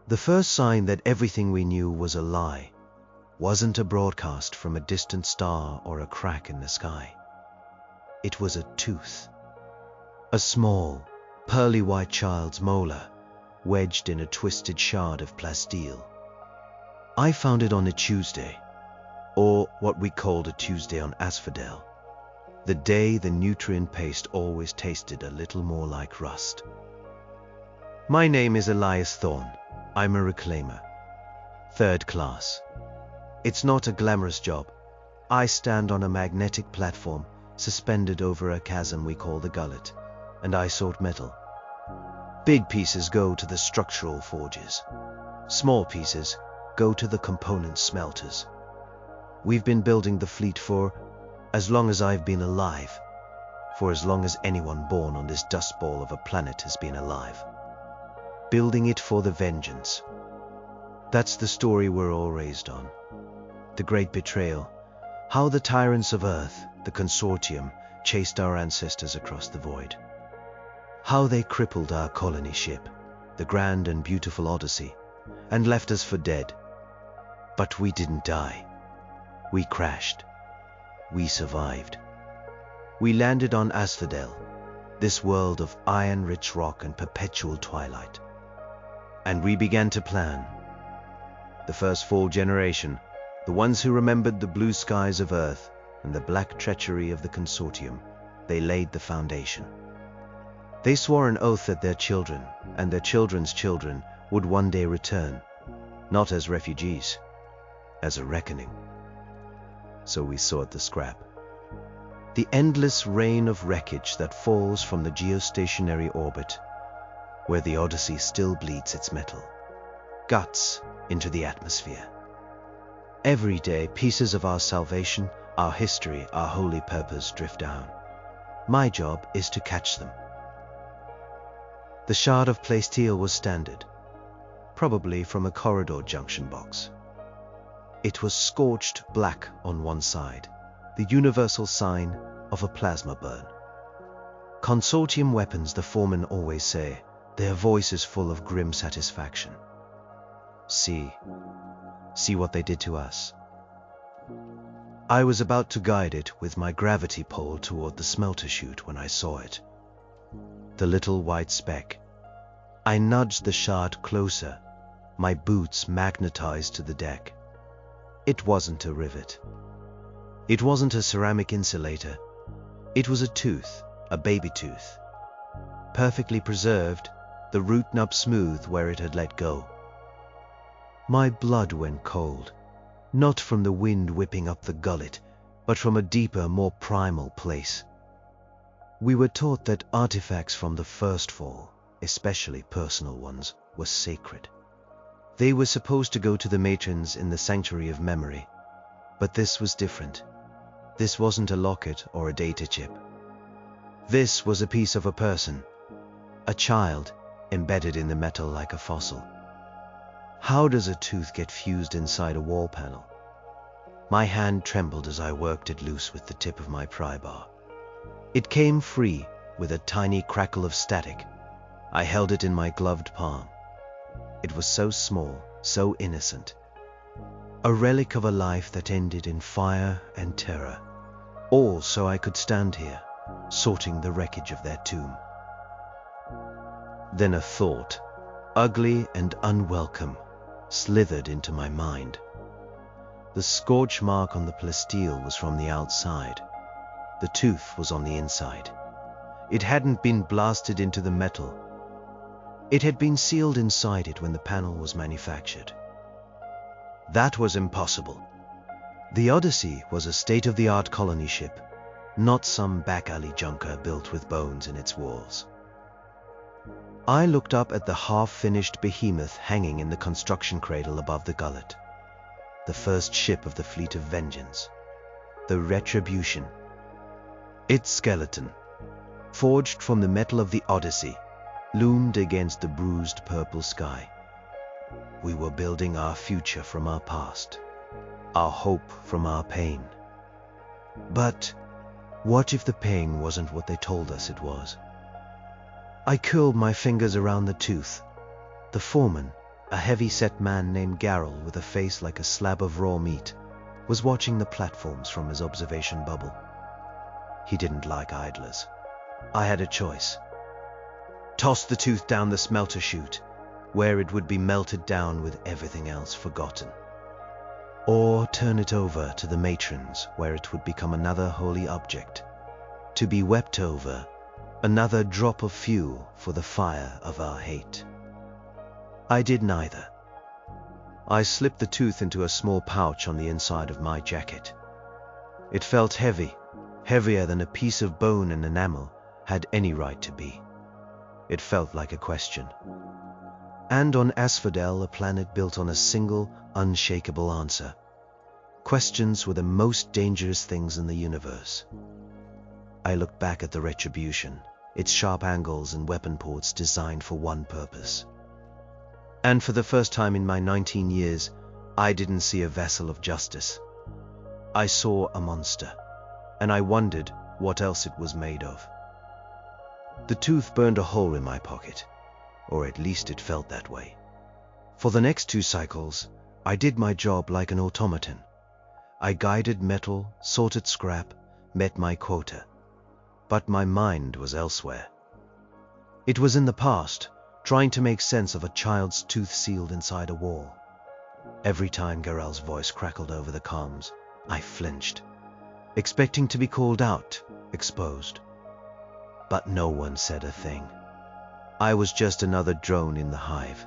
The first sign that everything we knew was a lie wasn't a broadcast from a distant star or a crack in the sky. It was a tooth. A small, pearly white child's molar, wedged in a twisted shard of plasteel. I found it on a Tuesday, or what we called a Tuesday on Asphodel, the day the nutrient paste always tasted a little more like rust. My name is Elias Thorne. I'm a reclaimer. 3rd class. It's not a glamorous job. I stand on a magnetic platform suspended over a chasm we call the gullet, and I sort metal. Big pieces go to the structural forges. Small pieces go to the component smelters. We've been building the fleet for as long as I've been alive, for as long as anyone born on this dust ball of a planet has been alive. Building it for the vengeance. That's the story we're all raised on. The great betrayal. How the tyrants of Earth, the Consortium, chased our ancestors across the void. How they crippled our colony ship, the grand and beautiful Odyssey, and left us for dead. But we didn't die. We crashed. We survived. We landed on Asphodel, this world of iron-rich rock and perpetual twilight. And we began to plan. The first full generation, the ones who remembered the blue skies of Earth and the black treachery of the Consortium, they laid the foundation. They swore an oath that their children and their children's children would one day return, not as refugees, as a reckoning. So we sought the scrap. The endless rain of wreckage that falls from the geostationary orbit, where the Odyssey still bleeds its metal, guts into the atmosphere. Every day, pieces of our salvation, our history, our holy purpose drift down. My job is to catch them. The shard of plasteel was standard, probably from a corridor junction box. It was scorched black on one side, the universal sign of a plasma burn. Consortium weapons, the foremen always say, their voice is full of grim satisfaction. See what they did to us. I was about to guide it with my gravity pole toward the smelter chute when I saw it. The little white speck. I nudged the shard closer, my boots magnetized to the deck. It wasn't a rivet. It wasn't a ceramic insulator. It was a tooth, a baby tooth. Perfectly preserved, the root nub smooth where it had let go. My blood went cold, not from the wind whipping up the gullet, but from a deeper, more primal place. We were taught that artifacts from the first fall, especially personal ones, were sacred. They were supposed to go to the matrons in the sanctuary of memory. But this was different. This wasn't a locket or a data chip. This was a piece of a person, a child embedded in the metal like a fossil. How does a tooth get fused inside a wall panel? My hand trembled as I worked it loose with the tip of my pry bar. It came free with a tiny crackle of static. I held it in my gloved palm. It was so small, so innocent. A relic of a life that ended in fire and terror. All so I could stand here, sorting the wreckage of their tomb. Then a thought, ugly and unwelcome, slithered into my mind. The scorch mark on the plasteel was from the outside. The tooth was on the inside. It hadn't been blasted into the metal. It had been sealed inside it when the panel was manufactured. That was impossible. The Odyssey was a state-of-the-art colony ship, not some back-alley junker built with bones in its walls. I looked up at the half-finished behemoth hanging in the construction cradle above the gullet. The first ship of the fleet of vengeance. The Retribution. Its skeleton, forged from the metal of the Odyssey, loomed against the bruised purple sky. We were building our future from our past, our hope from our pain. But what if the pain wasn't what they told us it was? I curled my fingers around the tooth. The foreman, A heavy-set man named Garrel, with a face like a slab of raw meat, was watching the platforms from his observation bubble. He didn't like idlers. I had a choice. Toss the tooth down the smelter chute, where it would be melted down with everything else forgotten. Or turn it over to the matrons, where it would become another holy object, to be wept over, another drop of fuel for the fire of our hate. I did neither. I slipped the tooth into a small pouch on the inside of my jacket. It felt heavy, heavier than a piece of bone and enamel had any right to be. It felt like a question. And on Asphodel, a planet built on a single, unshakable answer. Questions were the most dangerous things in the universe. I looked back at the Retribution, its sharp angles and weapon ports designed for one purpose. And for the first time in my 19 years, I didn't see a vessel of justice. I saw a monster, and I wondered what else it was made of. The tooth burned a hole in my pocket, or at least it felt that way. For the next 2 cycles, I did my job like an automaton. I guided metal, sorted scrap, met my quota. But my mind was elsewhere. It was in the past, trying to make sense of a child's tooth sealed inside a wall. Every time Garrel's voice crackled over the comms, I flinched, expecting to be called out, exposed. But no one said a thing. I was just another drone in the hive.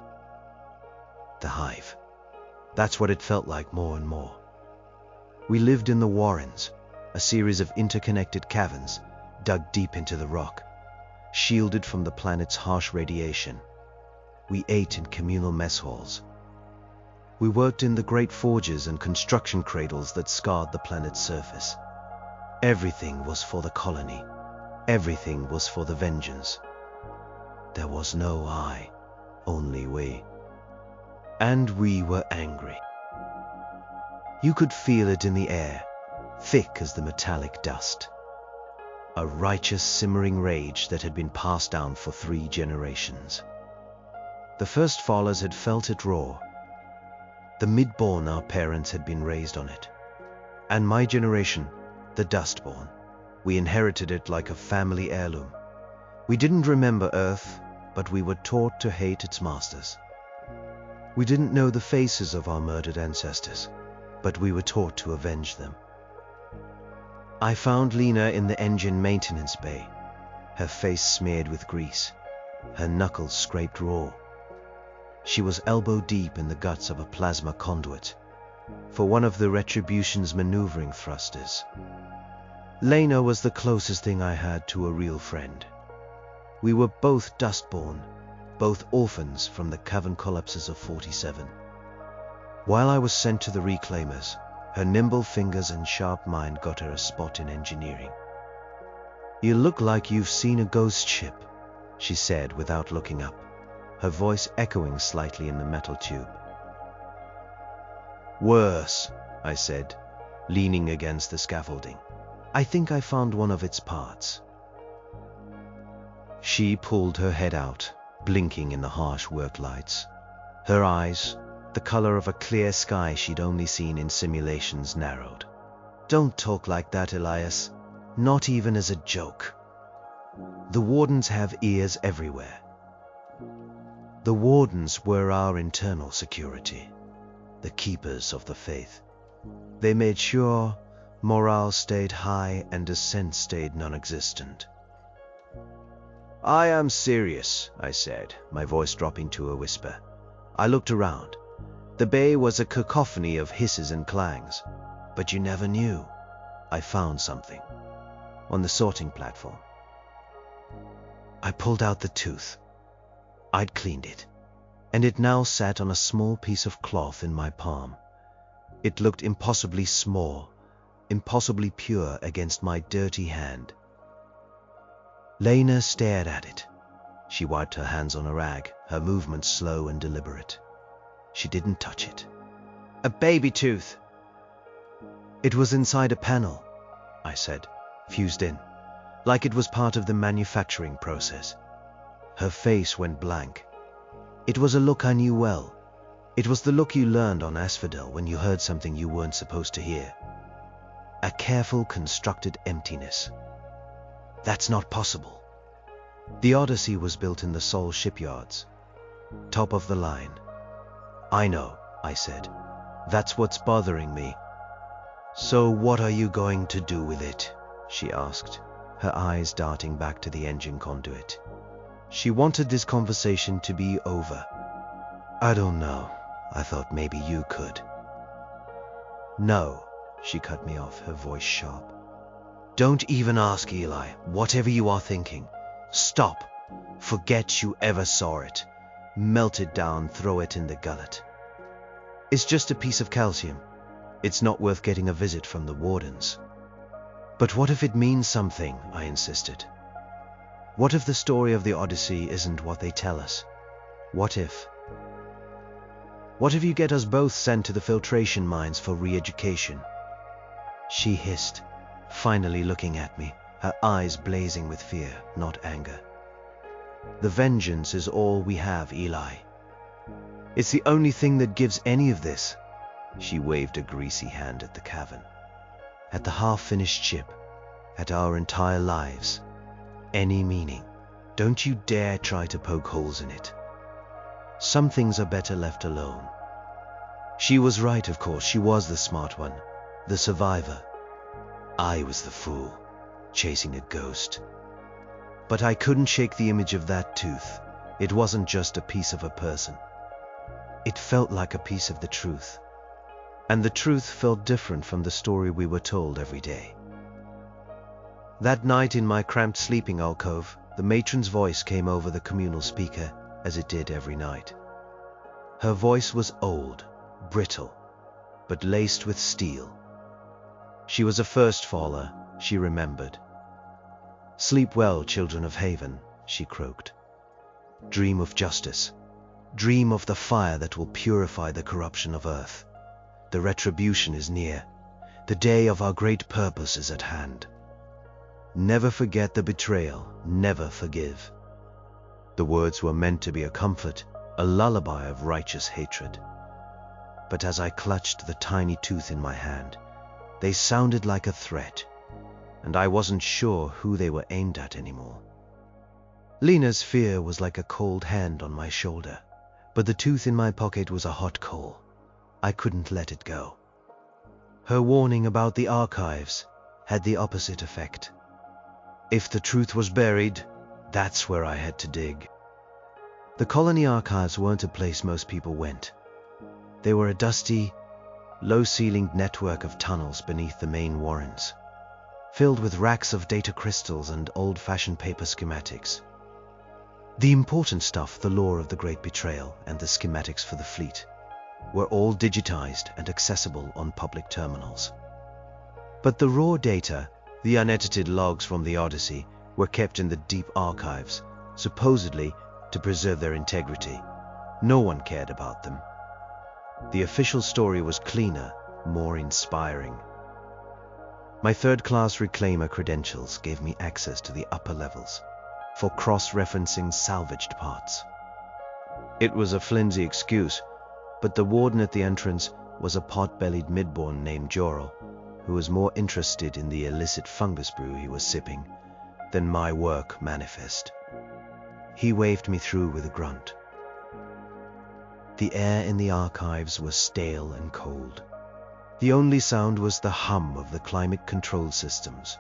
The hive. That's what it felt like more and more. We lived in the Warrens, a series of interconnected caverns dug deep into the rock, shielded from the planet's harsh radiation. We ate in communal mess halls. We worked in the great forges and construction cradles that scarred the planet's surface. Everything was for the colony. Everything was for the vengeance. There was no I, only we. And we were angry. You could feel it in the air, thick as the metallic dust. A righteous, simmering rage that had been passed down for 3 generations. The first fathers had felt it raw. The mid-born, our parents, had been raised on it. And my generation, the dust-born, we inherited it like a family heirloom. We didn't remember Earth, but we were taught to hate its masters. We didn't know the faces of our murdered ancestors, but we were taught to avenge them. I found Lena in the engine maintenance bay, her face smeared with grease, her knuckles scraped raw. She was elbow deep in the guts of a plasma conduit for one of the Retribution's maneuvering thrusters. Lena was the closest thing I had to a real friend. We were both dustborn, both orphans from the cavern collapses of 47. While I was sent to the reclaimers, her nimble fingers and sharp mind got her a spot in engineering. "You look like you've seen a ghost ship," she said without looking up, her voice echoing slightly in the metal tube. "Worse," I said, leaning against the scaffolding. "I think I found one of its parts." She pulled her head out, blinking in the harsh work lights. Her eyes, the color of a clear sky she'd only seen in simulations, narrowed. "Don't talk like that, Elias. Not even as a joke. The Wardens have ears everywhere." The Wardens were our internal security, the keepers of the faith. They made sure morale stayed high and dissent stayed non-existent. "I am serious," I said, my voice dropping to a whisper. I looked around. The bay was a cacophony of hisses and clangs, but you never knew. I found something on the sorting platform. I pulled out the tooth. I'd cleaned it, and it now sat on a small piece of cloth in my palm. It looked impossibly small, impossibly pure against my dirty hand. Lena stared at it. She wiped her hands on a rag, her movements slow and deliberate. She didn't touch it. "A baby tooth." "It was inside a panel," I said, fused in, like it was part of the manufacturing process. Her face went blank. It was a look I knew well, It was the look you learned on Asphodel when you heard something you weren't supposed to hear. A careful, constructed emptiness. That's not possible. The Odyssey was built in the Sol shipyards. Top of the line. I know, I said. That's what's bothering me. So what are you going to do with it? She asked, her eyes darting back to the engine conduit. She wanted this conversation to be over. I don't know. I thought maybe you could. No, she cut me off, her voice sharp. Don't even ask, Eli. Whatever you are thinking, stop. Forget you ever saw it. Melt it down, throw it in the gullet. It's just a piece of calcium. It's not worth getting a visit from the wardens. But what if it means something? I insisted. What if the story of the Odyssey isn't what they tell us? What if you get us both sent to the filtration mines for re-education? She hissed, finally looking at me, her eyes blazing with fear, not anger. The vengeance is all we have, Eli. It's the only thing that gives any of this. She waved a greasy hand at the cavern, at the half-finished ship, at our entire lives. Any meaning. Don't you dare try to poke holes in it. Some things are better left alone. She was right, of course. She was the smart one, the survivor. I was the fool, chasing a ghost. But I couldn't shake the image of that tooth. It wasn't just a piece of a person. It felt like a piece of the truth. And the truth felt different from the story we were told every day. That night in my cramped sleeping alcove, the matron's voice came over the communal speaker, as it did every night. Her voice was old, brittle, but laced with steel. She was a first faller, she remembered. Sleep well, children of Haven, she croaked. Dream of justice. Dream of the fire that will purify the corruption of earth. The retribution is near. The day of our great purpose is at hand. Never forget the betrayal, never forgive. The words were meant to be a comfort, a lullaby of righteous hatred. But as I clutched the tiny tooth in my hand, they sounded like a threat, and I wasn't sure who they were aimed at anymore. Lena's fear was like a cold hand on my shoulder, but the tooth in my pocket was a hot coal. I couldn't let it go. Her warning about the archives had the opposite effect. If the truth was buried, that's where I had to dig. The colony archives weren't a place most people went. They were a dusty, low-ceilinged network of tunnels beneath the main warrens, filled with racks of data crystals and old-fashioned paper schematics. The important stuff, the lore of the Great Betrayal and the schematics for the fleet, were all digitized and accessible on public terminals. But the raw data, the unedited logs from the Odyssey, were kept in the deep archives, supposedly to preserve their integrity. No one cared about them. The official story was cleaner, more inspiring. My third-class reclaimer credentials gave me access to the upper levels for cross-referencing salvaged parts. It was a flimsy excuse, but the warden at the entrance was a pot-bellied midborn named Jorel, who was more interested in the illicit fungus brew he was sipping than my work manifest. He waved me through with a grunt. The air in the archives was stale and cold. The only sound was the hum of the climate control systems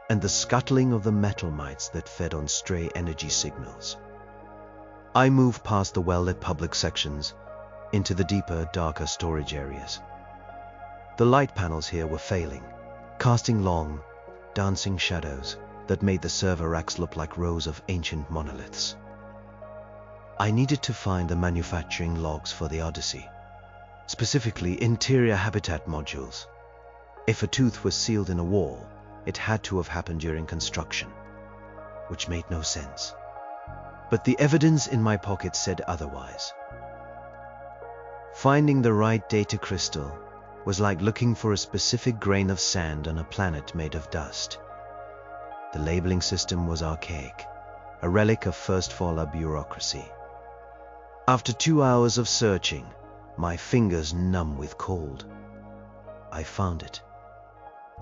and the scuttling of the metal mites that fed on stray energy signals. I moved past the well-lit public sections into the deeper, darker storage areas. The light panels here were failing, casting long, dancing shadows that made the server racks look like rows of ancient monoliths. I needed to find the manufacturing logs for the Odyssey, specifically interior habitat modules. If a tooth was sealed in a wall, it had to have happened during construction, which made no sense. But the evidence in my pocket said otherwise. Finding the right data crystal was like looking for a specific grain of sand on a planet made of dust. The labeling system was archaic, a relic of first faller bureaucracy. After 2 hours of searching, my fingers numb with cold. I found it.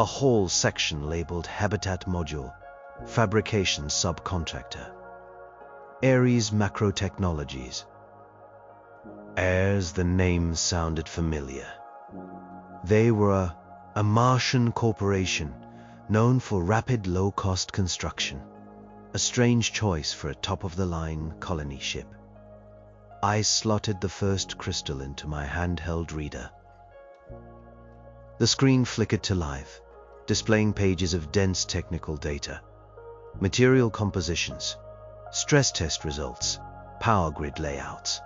A whole section labeled Habitat Module, Fabrication Subcontractor. Ares Macro Technologies. As the name sounded familiar. They were a Martian corporation known for rapid low-cost construction. A strange choice for a top-of-the-line colony ship. I slotted the first crystal into my handheld reader. The screen flickered to life, displaying pages of dense technical data, material compositions, stress test results, power grid layouts.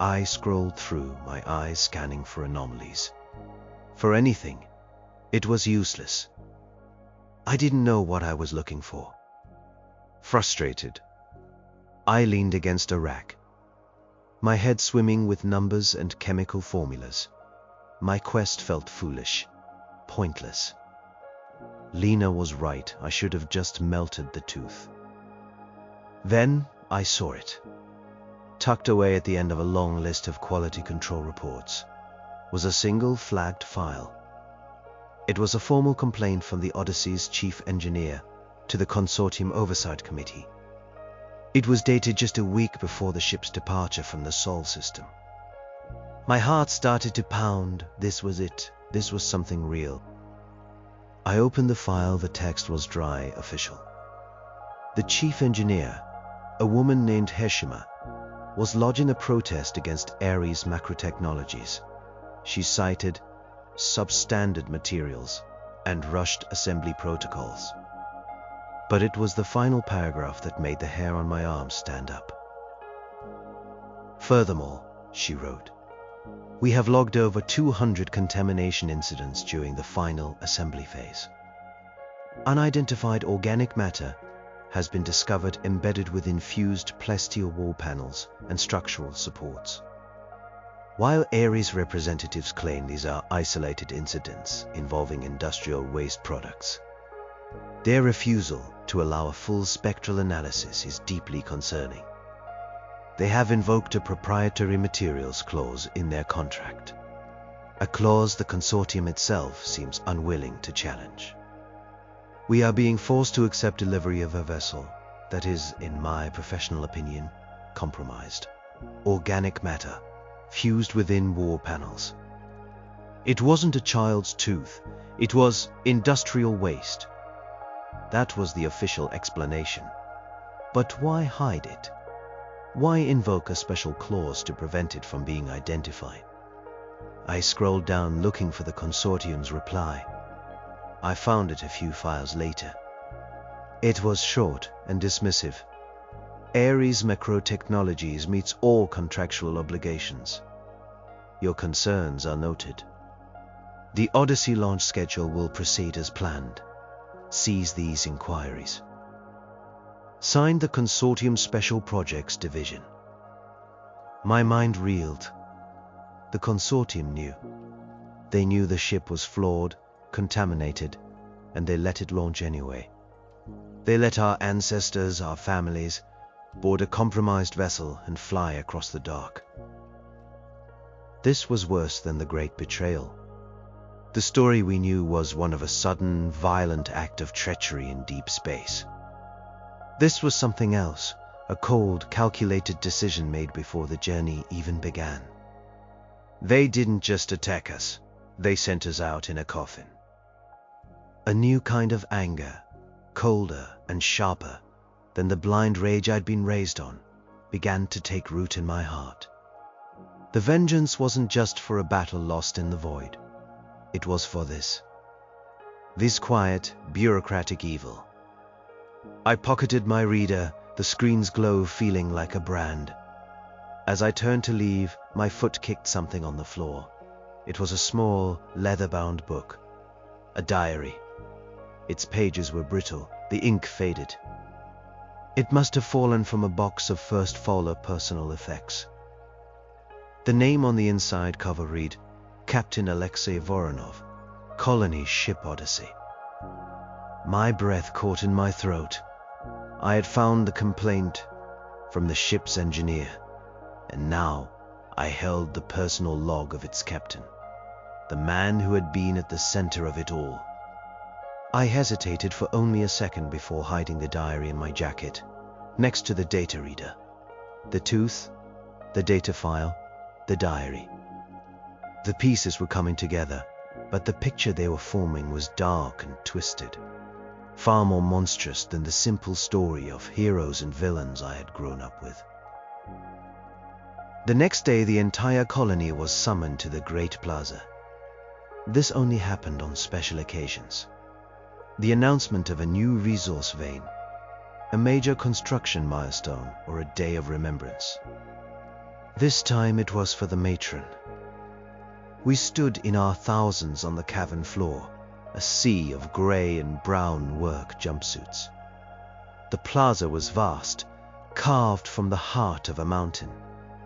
I scrolled through, my eyes scanning for anomalies. For anything, it was useless. I didn't know what I was looking for. Frustrated, I leaned against a rack, my head swimming with numbers and chemical formulas. My quest felt foolish, pointless. Lena was right, I should have just melted the tooth. Then I saw it. Tucked away at the end of a long list of quality control reports was a single flagged file. It was a formal complaint from the Odyssey's chief engineer to the Consortium Oversight Committee. It was dated just a week before the ship's departure from the Sol system. My heart started to pound. This was it. This was something real. I opened the file. The text was dry, official. The chief engineer, a woman named Heshima, was lodging a protest against Ares Macro Technologies. She cited substandard materials and rushed assembly protocols. But it was the final paragraph that made the hair on my arm stand up. Furthermore, she wrote, we have logged over 200 contamination incidents during the final assembly phase. Unidentified organic matter has been discovered embedded within fused plasteel wall panels and structural supports. While Ares representatives claim these are isolated incidents involving industrial waste products, their refusal to allow a full spectral analysis is deeply concerning. They have invoked a proprietary materials clause in their contract, a clause the Consortium itself seems unwilling to challenge. We are being forced to accept delivery of a vessel that is, in my professional opinion, compromised. Organic matter, fused within wall panels. It wasn't a child's tooth, it was industrial waste. That was the official explanation. But why hide it? Why invoke a special clause to prevent it from being identified? I scrolled down looking for the Consortium's reply. I found it a few files later. It was short and dismissive. Ares Macro Technologies meets all contractual obligations. Your concerns are noted. The Odyssey launch schedule will proceed as planned. Seize these inquiries. Signed, the Consortium Special Projects Division. My mind reeled. The Consortium knew. They knew the ship was flawed, contaminated, and they let it launch anyway. They let our ancestors, our families, board a compromised vessel and fly across the dark. This was worse than the Great Betrayal. The story we knew was one of a sudden, violent act of treachery in deep space. This was something else, a cold, calculated decision made before the journey even began. They didn't just attack us, they sent us out in a coffin. A new kind of anger, colder and sharper than the blind rage I'd been raised on, began to take root in my heart. The vengeance wasn't just for a battle lost in the void. It was for this quiet, bureaucratic evil. I pocketed my reader, the screen's glow feeling like a brand. As I turned to leave, my foot kicked something on the floor. It was a small, leather-bound book, a diary. Its pages were brittle, the ink faded. It must have fallen from a box of First Fowler personal effects. The name on the inside cover read, Captain Alexei Voronov, Colony Ship Odyssey. My breath caught in my throat. I had found the complaint from the ship's engineer, and now I held the personal log of its captain, the man who had been at the center of it all. I hesitated for only a second before hiding the diary in my jacket, next to the data reader. The tooth, the data file, the diary. The pieces were coming together, but the picture they were forming was dark and twisted, far more monstrous than the simple story of heroes and villains I had grown up with. The next day, the entire colony was summoned to the Great Plaza. This only happened on special occasions. The announcement of a new resource vein, a major construction milestone, or a day of remembrance. This time it was for the matron. We stood in our thousands on the cavern floor, a sea of grey and brown work jumpsuits. The plaza was vast, carved from the heart of a mountain,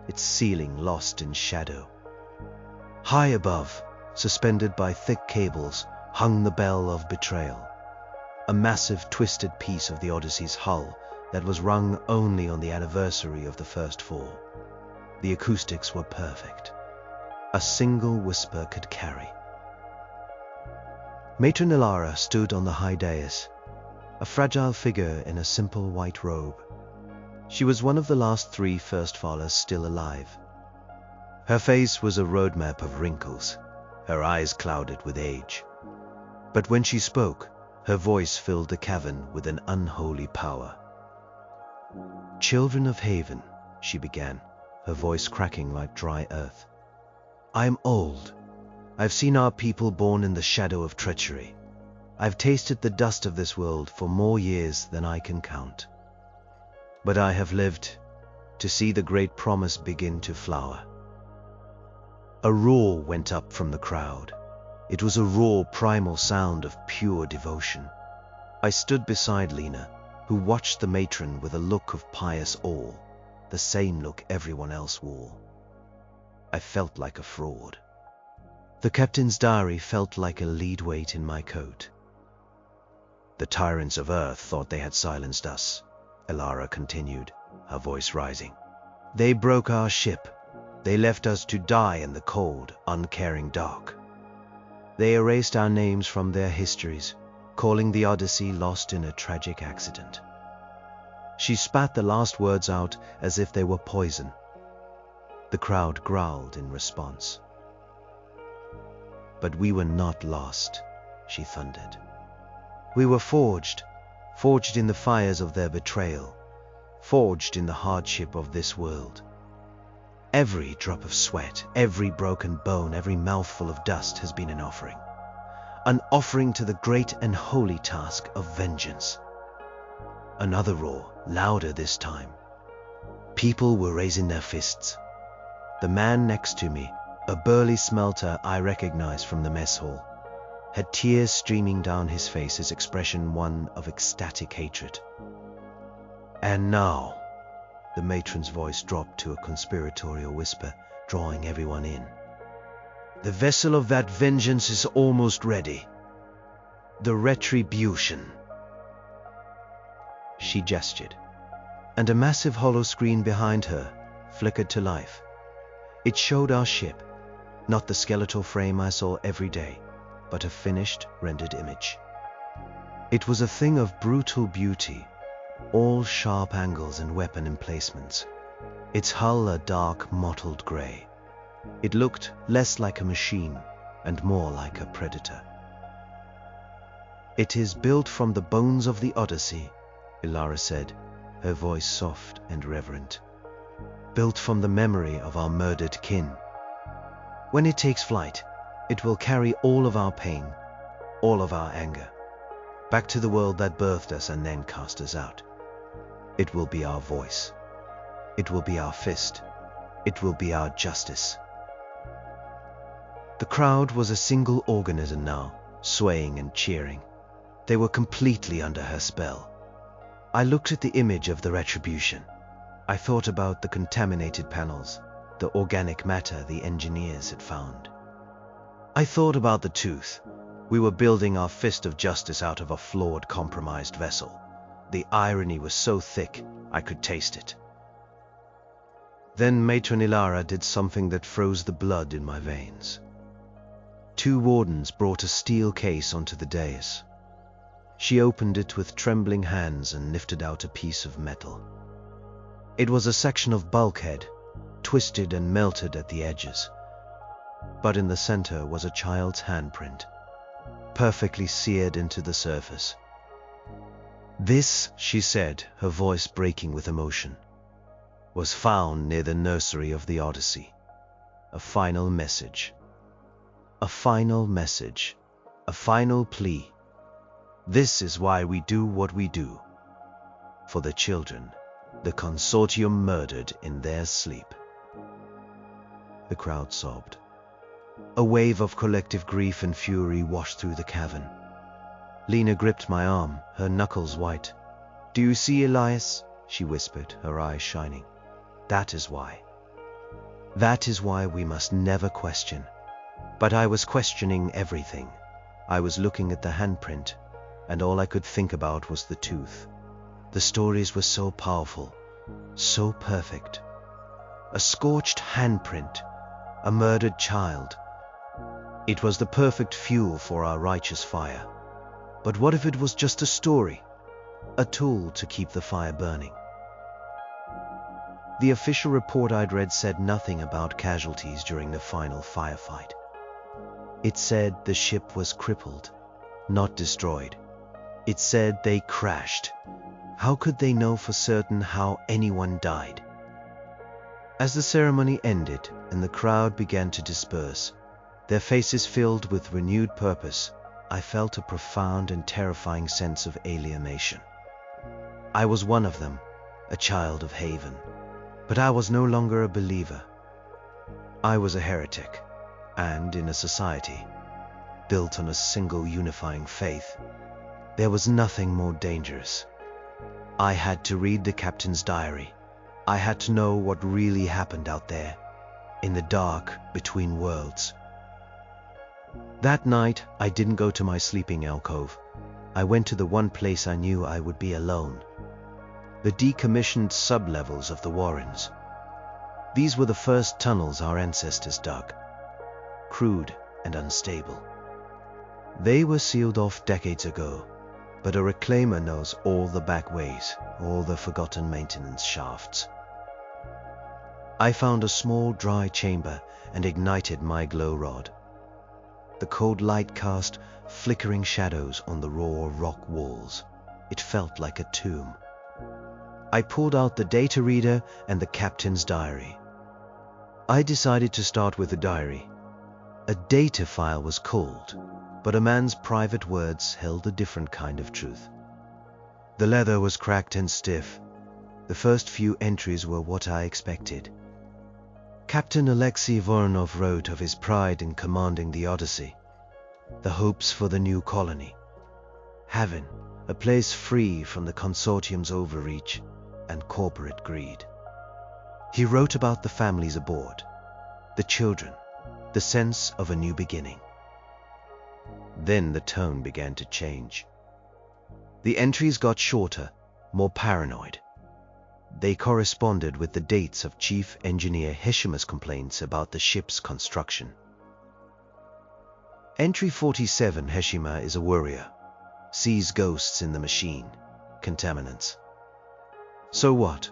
its ceiling lost in shadow. High above, suspended by thick cables, hung the bell of betrayal, a massive twisted piece of the Odyssey's hull that was rung only on the anniversary of the first fall. The acoustics were perfect. A single whisper could carry. Matron Ilara stood on the high dais, a fragile figure in a simple white robe. She was one of the last 3 First Fallers still alive. Her face was a roadmap of wrinkles, her eyes clouded with age. But when she spoke, her voice filled the cavern with an unholy power. "Children of Haven," she began, her voice cracking like dry earth. "I'm old. I've seen our people born in the shadow of treachery. I've tasted the dust of this world for more years than I can count. But I have lived to see the great promise begin to flower." A roar went up from the crowd. It was a raw, primal sound of pure devotion. I stood beside Lena, who watched the matron with a look of pious awe, the same look everyone else wore. I felt like a fraud. The captain's diary felt like a lead weight in my coat. "The tyrants of Earth thought they had silenced us," Ilara continued, her voice rising. "They broke our ship. They left us to die in the cold, uncaring dark. They erased our names from their histories, calling the Odyssey lost in a tragic accident." She spat the last words out as if they were poison. The crowd growled in response. "But we were not lost," she thundered. "We were forged in the fires of their betrayal, forged in the hardship of this world. Every drop of sweat, every broken bone, every mouthful of dust has been an offering to the great and holy task of vengeance." Another roar, louder this time. People were raising their fists. The man next to me, a burly smelter I recognized from the mess hall, had tears streaming down his face, his expression one of ecstatic hatred. "And now," the matron's voice dropped to a conspiratorial whisper, drawing everyone in, "the vessel of that vengeance is almost ready. The retribution." She gestured, and a massive hollow screen behind her flickered to life. It showed our ship, not the skeletal frame I saw every day, but a finished, rendered image. It was a thing of brutal beauty, all sharp angles and weapon emplacements, its hull a dark, mottled gray. It looked less like a machine and more like a predator. "It is built from the bones of the Odyssey," Ilara said, her voice soft and reverent. "Built from the memory of our murdered kin. When it takes flight, it will carry all of our pain, all of our anger, back to the world that birthed us and then cast us out. It will be our voice. It will be our fist. It will be our justice." The crowd was a single organism now, swaying and cheering. They were completely under her spell. I looked at the image of the retribution. I thought about the contaminated panels, the organic matter the engineers had found. I thought about the tooth. We were building our fist of justice out of a flawed, compromised vessel. The irony was so thick, I could taste it. Then Matron Ilara did something that froze the blood in my veins. 2 wardens brought a steel case onto the dais. She opened it with trembling hands and lifted out a piece of metal. It was a section of bulkhead, twisted and melted at the edges. But in the center was a child's handprint, perfectly seared into the surface. This, she said, her voice breaking with emotion, was found near the nursery of the Odyssey. A final message. A final message. A final plea. This is why we do what we do. For the children, the Consortium murdered in their sleep. The crowd sobbed. A wave of collective grief and fury washed through the cavern. Lena gripped my arm, her knuckles white. "Do you see, Elias?" she whispered, her eyes shining. "That is why. That is why we must never question." But I was questioning everything. I was looking at the handprint, and all I could think about was the tooth. The stories were so powerful, so perfect. A scorched handprint, a murdered child. It was the perfect fuel for our righteous fire. But what if it was just a story, a tool to keep the fire burning? The official report I'd read said nothing about casualties during the final firefight. It said the ship was crippled, not destroyed. It said they crashed. How could they know for certain how anyone died? As the ceremony ended and the crowd began to disperse, their faces filled with renewed purpose, I felt a profound and terrifying sense of alienation. I was one of them, a child of Haven, but I was no longer a believer. I was a heretic, and in a society built on a single unifying faith, there was nothing more dangerous. I had to read the captain's diary. I had to know what really happened out there, in the dark between worlds. That night, I didn't go to my sleeping alcove. I went to the one place I knew I would be alone. The decommissioned sublevels of the Warrens. These were the first tunnels our ancestors dug, crude and unstable. They were sealed off decades ago, but a reclaimer knows all the back ways, all the forgotten maintenance shafts. I found a small dry chamber and ignited my glow rod. The cold light cast flickering shadows on the raw rock walls. It felt like a tomb. I pulled out the data reader and the captain's diary. I decided to start with the diary. A data file was cold, but a man's private words held a different kind of truth. The leather was cracked and stiff. The first few entries were what I expected. Captain Alexei Voronov wrote of his pride in commanding the Odyssey, the hopes for the new colony, heaven, a place free from the Consortium's overreach and corporate greed. He wrote about the families aboard, the children, the sense of a new beginning. Then the tone began to change. The entries got shorter, more paranoid. They corresponded with the dates of Chief Engineer Heshima's complaints about the ship's construction. Entry 47, Heshima is a worrier. Sees ghosts in the machine, contaminants. So what?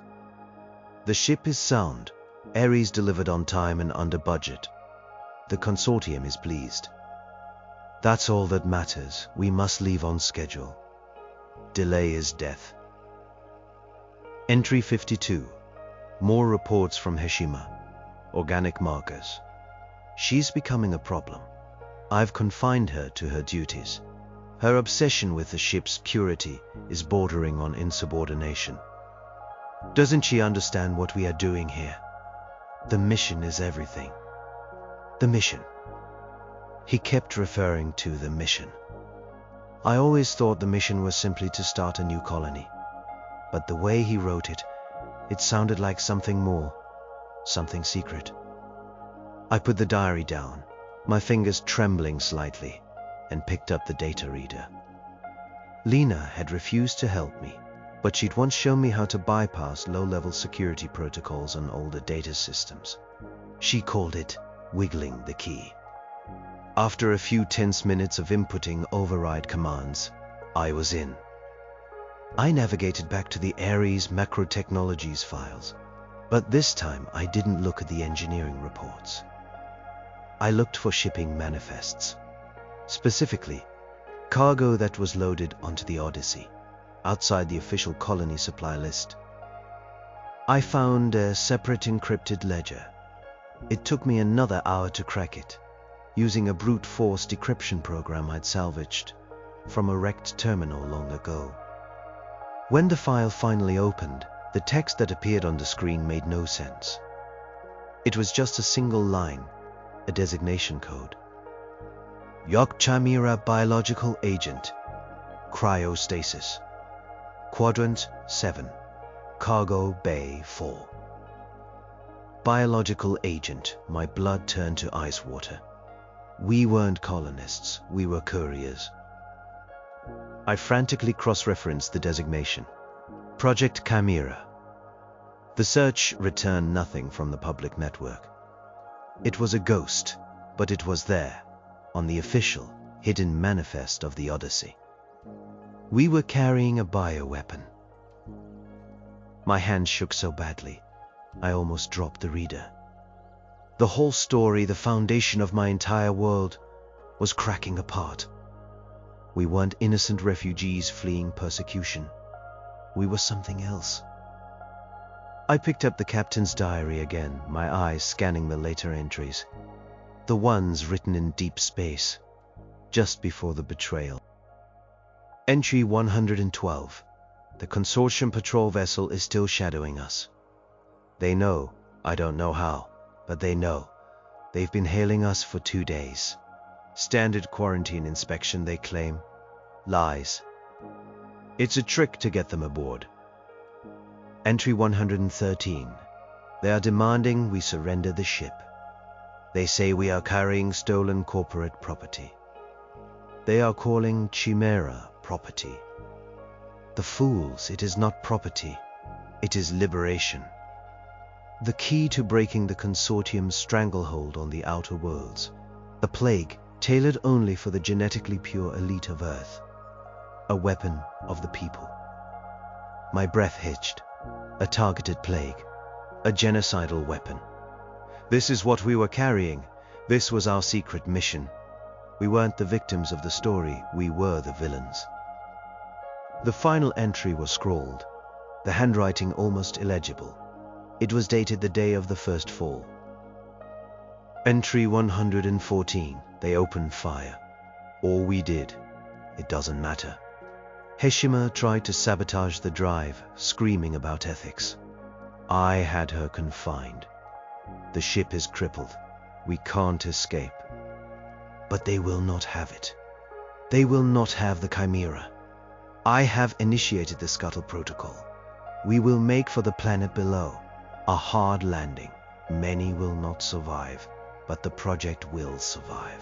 The ship is sound. Ares delivered on time and under budget. The Consortium is pleased. That's all that matters. We must leave on schedule. Delay is death. Entry 52. More reports from Heshima. Organic markers. She's becoming a problem. I've confined her to her duties. Her obsession with the ship's purity is bordering on insubordination. Doesn't she understand what we are doing here? The mission is everything. The mission. He kept referring to the mission. I always thought the mission was simply to start a new colony. But the way he wrote it, it sounded like something more, something secret. I put the diary down, my fingers trembling slightly, and picked up the data reader. Lena had refused to help me. but she'd once shown me how to bypass low-level security protocols on older data systems. She called it wiggling the key. After a few tense minutes of inputting override commands, I was in. I navigated back to the Ares Macro Technologies files, but this time I didn't look at the engineering reports. I looked for shipping manifests, specifically cargo that was loaded onto the Odyssey, outside the official colony supply list. I found a separate encrypted ledger. It took me another hour to crack it, using a brute force decryption program I'd salvaged from a wrecked terminal long ago. When the file finally opened, the text that appeared on the screen made no sense. It was just a single line, a designation code. Yok Chimera biological agent, cryostasis, quadrant 7, cargo bay 4. Biological agent, my blood turned to ice water. We weren't colonists, we were couriers. I frantically cross-referenced the designation. Project Chimera. The search returned nothing from the public network. It was a ghost, but it was there, on the official, hidden manifest of the Odyssey. We were carrying a bioweapon. My hand shook so badly, I almost dropped the reader. The whole story, the foundation of my entire world, was cracking apart. We weren't innocent refugees fleeing persecution. We were something else. I picked up the captain's diary again, my eyes scanning the later entries. The ones written in deep space, just before the betrayal. Entry 112. The Consortium patrol vessel is still shadowing us. They know, I don't know how, but they know. They've been hailing us for 2 days. Standard quarantine inspection, they claim. Lies. It's a trick to get them aboard. Entry 113. They are demanding we surrender the ship. They say we are carrying stolen corporate property. They are calling Chimera property. The fools, it is not property. It is liberation. The key to breaking the Consortium's stranglehold on the outer worlds. A plague tailored only for the genetically pure elite of Earth. A weapon of the people. My breath hitched. A targeted plague. A genocidal weapon. This is what we were carrying. This was our secret mission. We weren't the victims of the story, we were the villains. The final entry was scrawled, the handwriting almost illegible. It was dated the day of the first fall. Entry 114. They opened fire. All we did. It doesn't matter. Heshima tried to sabotage the drive, screaming about ethics. I had her confined. The ship is crippled. We can't escape. But they will not have it. They will not have the Chimera. I have initiated the Scuttle Protocol. We will make for the planet below. A hard landing. Many will not survive, but the project will survive.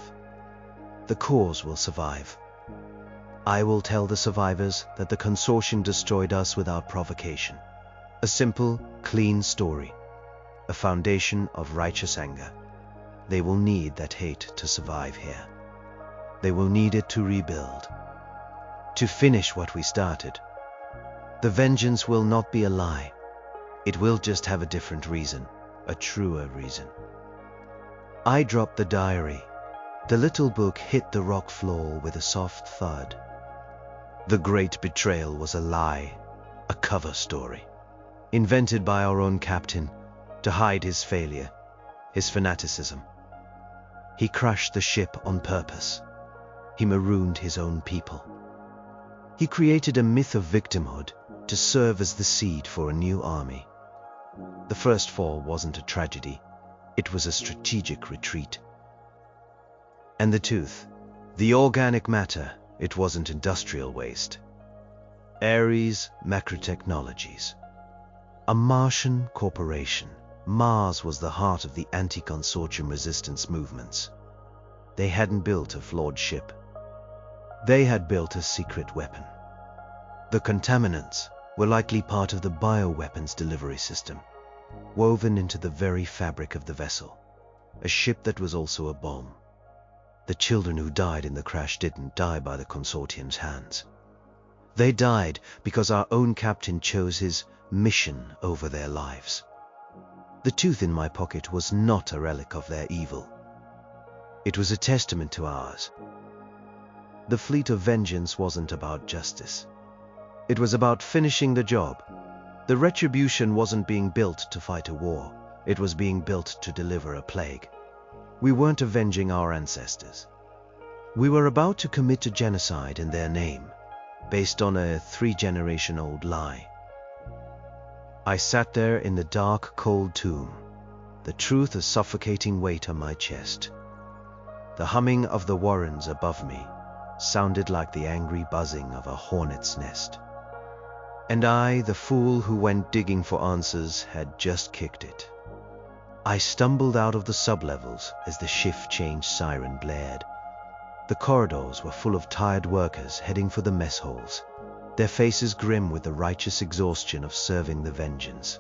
The cause will survive. I will tell the survivors that the Consortium destroyed us without provocation. A simple, clean story. A foundation of righteous anger. They will need that hate to survive here. They will need it to rebuild. To finish what we started. The vengeance will not be a lie. It will just have a different reason, a truer reason. I dropped the diary. The little book hit the rock floor with a soft thud. The great betrayal was a lie, a cover story, invented by our own captain to hide his failure, his fanaticism. He crashed the ship on purpose. He marooned his own people. He created a myth of victimhood to serve as the seed for a new army. The first fall wasn't a tragedy. It was a strategic retreat. And the tooth, the organic matter, it wasn't industrial waste. Ares Macro Technologies. A Martian corporation. Mars was the heart of the anti-consortium resistance movements. They hadn't built a flawed ship. They had built a secret weapon. The contaminants, were likely part of the bioweapons delivery system, woven into the very fabric of the vessel, a ship that was also a bomb. The children who died in the crash didn't die by the Consortium's hands. They died because our own captain chose his mission over their lives. The tooth in my pocket was not a relic of their evil. It was a testament to ours. The fleet of vengeance wasn't about justice. It was about finishing the job. The retribution wasn't being built to fight a war. It was being built to deliver a plague. We weren't avenging our ancestors. We were about to commit a genocide in their name, based on a 3-generation-old lie. I sat there in the dark, cold tomb, the truth a suffocating weight on my chest. The humming of the warrens above me sounded like the angry buzzing of a hornet's nest. And I, the fool who went digging for answers, had just kicked it. I stumbled out of the sublevels as the shift change siren blared. The corridors were full of tired workers heading for the mess halls, their faces grim with the righteous exhaustion of serving the vengeance.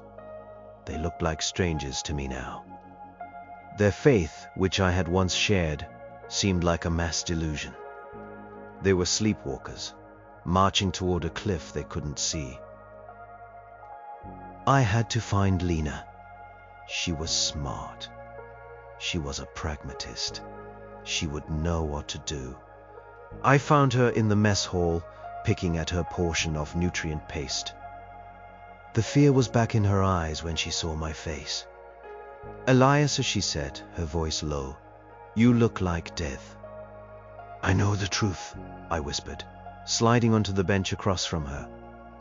They looked like strangers to me now. Their faith, which I had once shared, seemed like a mass delusion. They were sleepwalkers, marching toward a cliff they couldn't see. I had to find Lena. She was smart. She was a pragmatist. She would know what to do. I found her in the mess hall, picking at her portion of nutrient paste. The fear was back in her eyes when she saw my face. "Elias," she said, her voice low, "you look like death." "I know the truth," I whispered, sliding onto the bench across from her.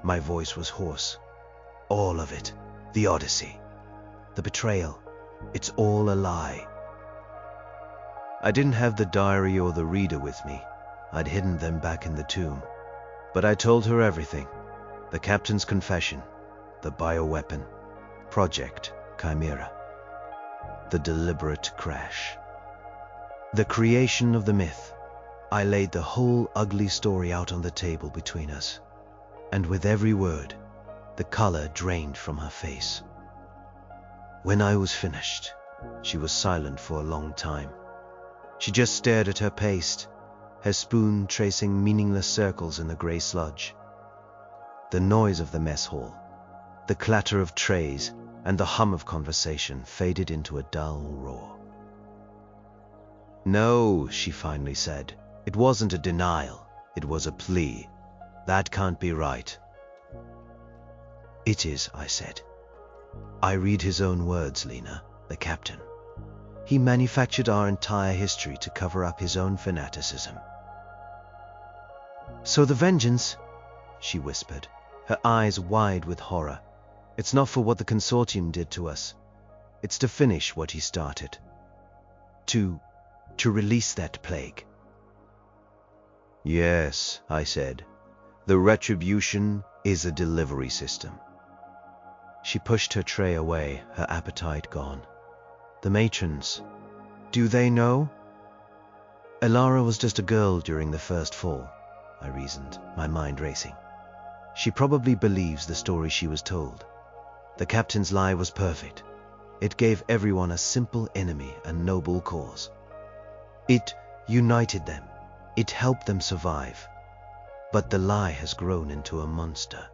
My voice was hoarse. "All of it. The Odyssey. The betrayal. It's all a lie." I didn't have the diary or the reader with me. I'd hidden them back in the tomb. But I told her everything. The captain's confession. The bioweapon. Project Chimera. The deliberate crash. The creation of the myth. I laid the whole ugly story out on the table between us. And with every word, the color drained from her face. When I was finished, she was silent for a long time. She just stared at her paste, her spoon tracing meaningless circles in the gray sludge. The noise of the mess hall, the clatter of trays, and the hum of conversation faded into a dull roar. "No," she finally said. "It wasn't a denial. It was a plea. That can't be right." "It is," I said. "I read his own words, Lena, the captain. He manufactured our entire history to cover up his own fanaticism." "So the vengeance," she whispered, her eyes wide with horror. "It's not for what the Consortium did to us. It's to finish what he started. To release that plague." "Yes," I said. "The retribution is a delivery system." She pushed her tray away, her appetite gone. "The matrons, do they know?" "Elara was just a girl during the first fall," I reasoned, my mind racing. "She probably believes the story she was told. The captain's lie was perfect. It gave everyone a simple enemy, a noble cause. It united them. It helped them survive. But the lie has grown into a monster.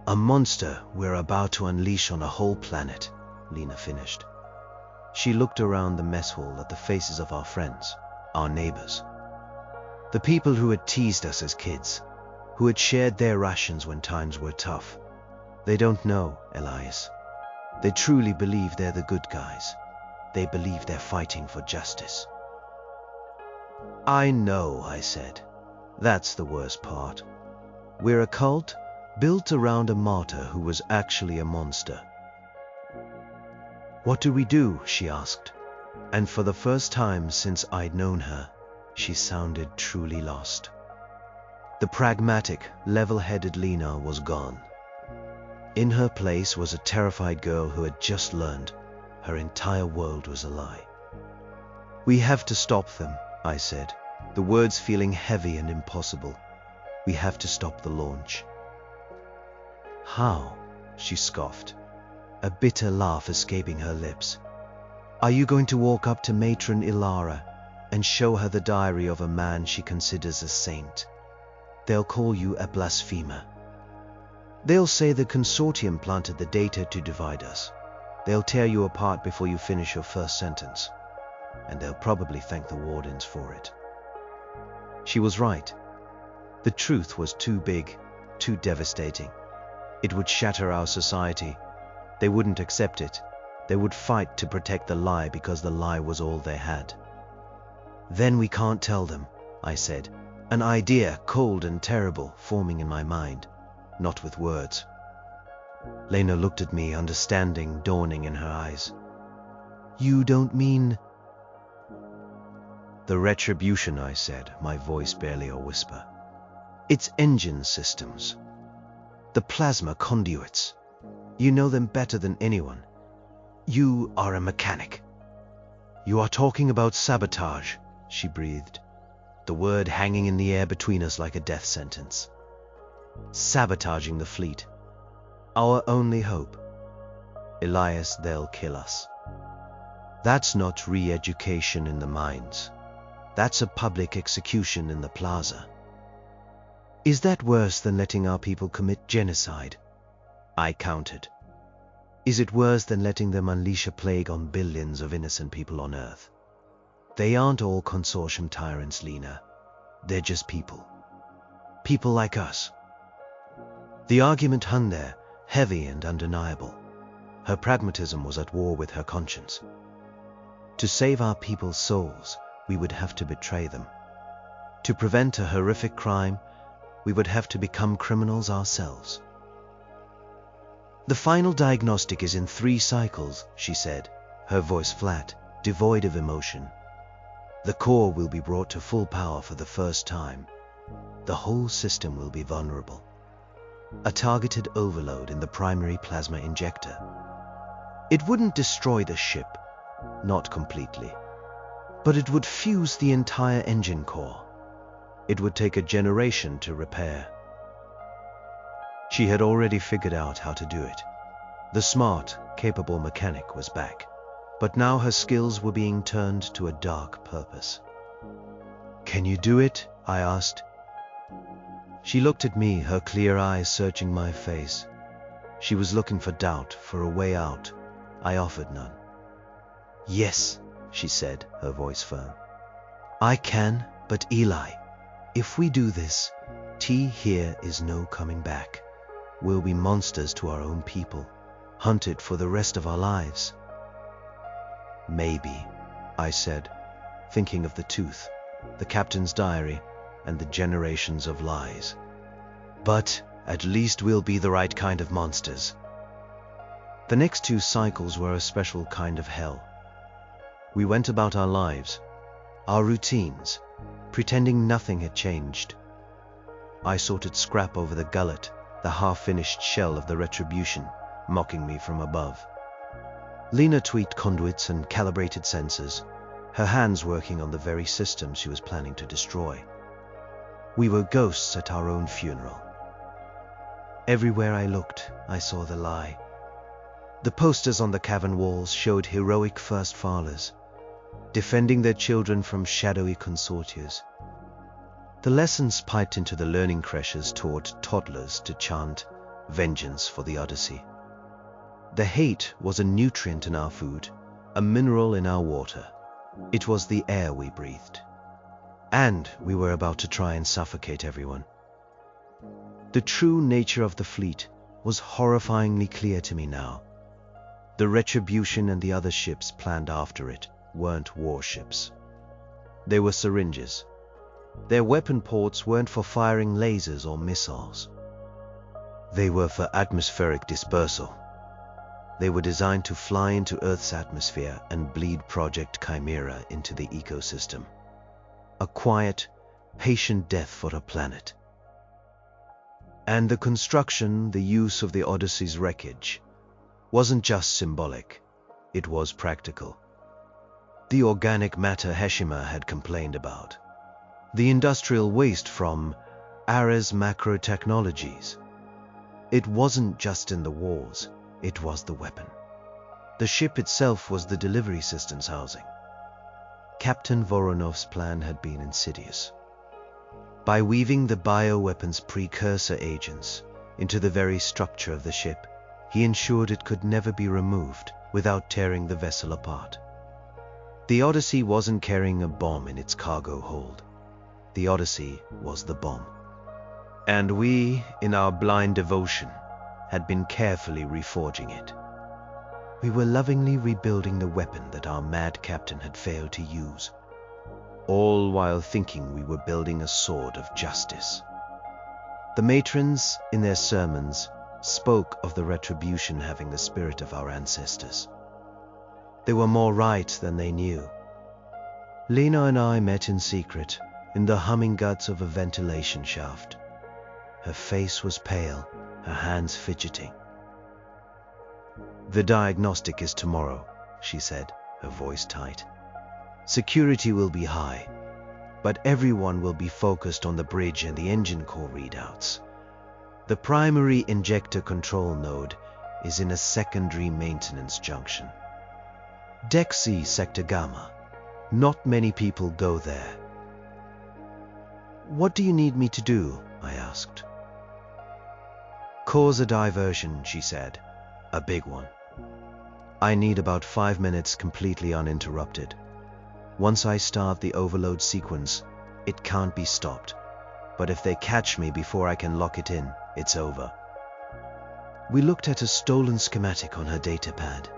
A monster we're about to unleash on a whole planet," Lena finished. She looked around the mess hall at the faces of our friends, our neighbors. The people who had teased us as kids, who had shared their rations when times were tough. They don't know, Elias. They truly believe they're the good guys. They believe they're fighting for justice. "I know," I said. "That's the worst part. We're a cult built around a martyr who was actually a monster." "What do we do?" she asked. And for the first time since I'd known her, she sounded truly lost. The pragmatic, level-headed Lena was gone. In her place was a terrified girl who had just learned her entire world was a lie. "We have to stop them," I said, the words feeling heavy and impossible. "We have to stop the launch." How? She scoffed, a bitter laugh escaping her lips. Are you going to walk up to Matron Ilara and show her the diary of a man she considers a saint? They'll call you a blasphemer. They'll say the Consortium planted the data to divide us. They'll tear you apart before you finish your first sentence. And they'll probably thank the wardens for it. She was right. The truth was too big, too devastating. It would shatter our society. They wouldn't accept it. They would fight to protect the lie because the lie was all they had. Then we can't tell them, I said, an idea cold and terrible forming in my mind, not with words. Lena looked at me, understanding dawning in her eyes. You don't mean... The retribution, I said, my voice barely a whisper. It's engine systems. The plasma conduits. You know them better than anyone. You are a mechanic. You are talking about sabotage, she breathed, the word hanging in the air between us like a death sentence. Sabotaging the fleet. Our only hope. Elias, they'll kill us. That's not re-education in the mines. That's a public execution in the plaza. Is that worse than letting our people commit genocide? I countered. Is it worse than letting them unleash a plague on billions of innocent people on Earth? They aren't all Consortium tyrants, Lena. They're just people. People like us. The argument hung there, heavy and undeniable. Her pragmatism was at war with her conscience. To save our people's souls, we would have to betray them. To prevent a horrific crime, we would have to become criminals ourselves. The final diagnostic is in 3 cycles, she said, her voice flat, devoid of emotion. The core will be brought to full power for the first time. The whole system will be vulnerable. A targeted overload in the primary plasma injector. It wouldn't destroy the ship, not completely, but it would fuse the entire engine core. It would take a generation to repair. She had already figured out how to do it. The smart, capable mechanic was back, but now her skills were being turned to a dark purpose. Can you do it? I asked. She looked at me, her clear eyes searching my face. She was looking for doubt, for a way out. I offered none. Yes, she said, her voice firm. I can, but Eli, if we do this, T here is no coming back. We'll be monsters to our own people, hunted for the rest of our lives. Maybe, I said, thinking of the tooth, the captain's diary, and the generations of lies. But at least we'll be the right kind of monsters. The next 2 cycles were a special kind of hell. We went about our lives, our routines, pretending nothing had changed. I sorted scrap over the gullet, the half-finished shell of the retribution, mocking me from above. Lena tweaked conduits and calibrated sensors, her hands working on the very system she was planning to destroy. We were ghosts at our own funeral. Everywhere I looked, I saw the lie. The posters on the cavern walls showed heroic first fathers, defending their children from shadowy consortiums. The lessons piped into the learning creches taught toddlers to chant vengeance for the Odyssey. The hate was a nutrient in our food, a mineral in our water. It was the air we breathed. And we were about to try and suffocate everyone. The true nature of the fleet was horrifyingly clear to me now. The Retribution and the other ships planned after it weren't warships. They were syringes. Their weapon ports weren't for firing lasers or missiles. They were for atmospheric dispersal. They were designed to fly into Earth's atmosphere and bleed Project Chimera into the ecosystem. A quiet, patient death for a planet. And the construction, the use of the Odyssey's wreckage, wasn't just symbolic, it was practical. The organic matter Heshima had complained about. The industrial waste from Ares macro technologies. It wasn't just in the walls, it was the weapon. The ship itself was the delivery system's housing. Captain Voronov's plan had been insidious. By weaving the bioweapon's precursor agents into the very structure of the ship, he ensured it could never be removed without tearing the vessel apart. The Odyssey wasn't carrying a bomb in its cargo hold. The Odyssey was the bomb. And we, in our blind devotion, had been carefully reforging it. We were lovingly rebuilding the weapon that our mad captain had failed to use, all while thinking we were building a sword of justice. The matrons, in their sermons, spoke of the retribution having the spirit of our ancestors. They were more right than they knew. Lena and I met in secret in the humming guts of a ventilation shaft. Her face was pale, her hands fidgeting. "The diagnostic is tomorrow," she said, her voice tight. "Security will be high, but everyone will be focused on the bridge and the engine core readouts. The primary injector control node is in a secondary maintenance junction. Deck C, Sector Gamma. Not many people go there." "What do you need me to do?" I asked. "Cause a diversion," she said. "A big one. I need about 5 minutes completely uninterrupted. Once I start the overload sequence, it can't be stopped. But if they catch me before I can lock it in, it's over." We looked at a stolen schematic on her datapad.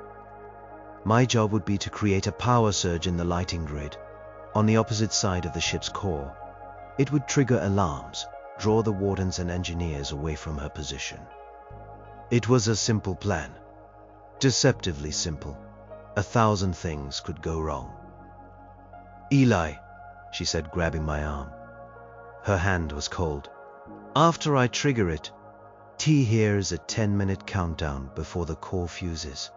My job would be to create a power surge in the lighting grid on the opposite side of the ship's core. It would trigger alarms, draw the wardens and engineers away from her position. It was a simple plan. Deceptively simple. 1,000 things could go wrong. "Eli," she said, grabbing my arm. Her hand was cold. "After I trigger it, T hears a 10-minute countdown before the core fuses.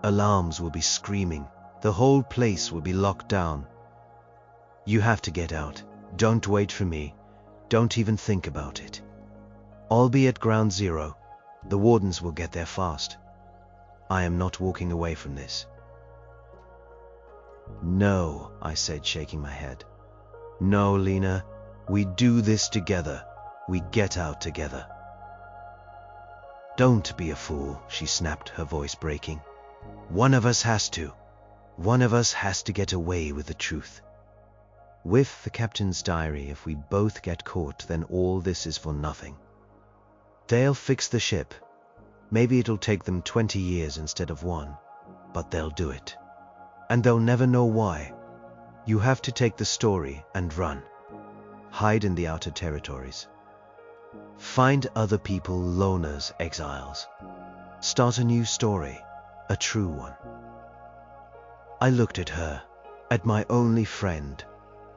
Alarms will be screaming. The whole place will be locked down. You have to get out. Don't wait for me. Don't even think about it. I'll be at ground zero. The wardens will get there fast. I am not walking away from this." "No," I said, shaking my head. "No, Lena. We do this together. We get out together." "Don't be a fool," she snapped, her voice breaking. "One of us has to. One of us has to get away with the truth. With the captain's diary, if we both get caught, then all this is for nothing. They'll fix the ship. Maybe it'll take them 20 years instead of 1, but they'll do it. And they'll never know why. You have to take the story and run. Hide in the outer territories. Find other people, loners, exiles. Start a new story, a true one." I looked at her, at my only friend,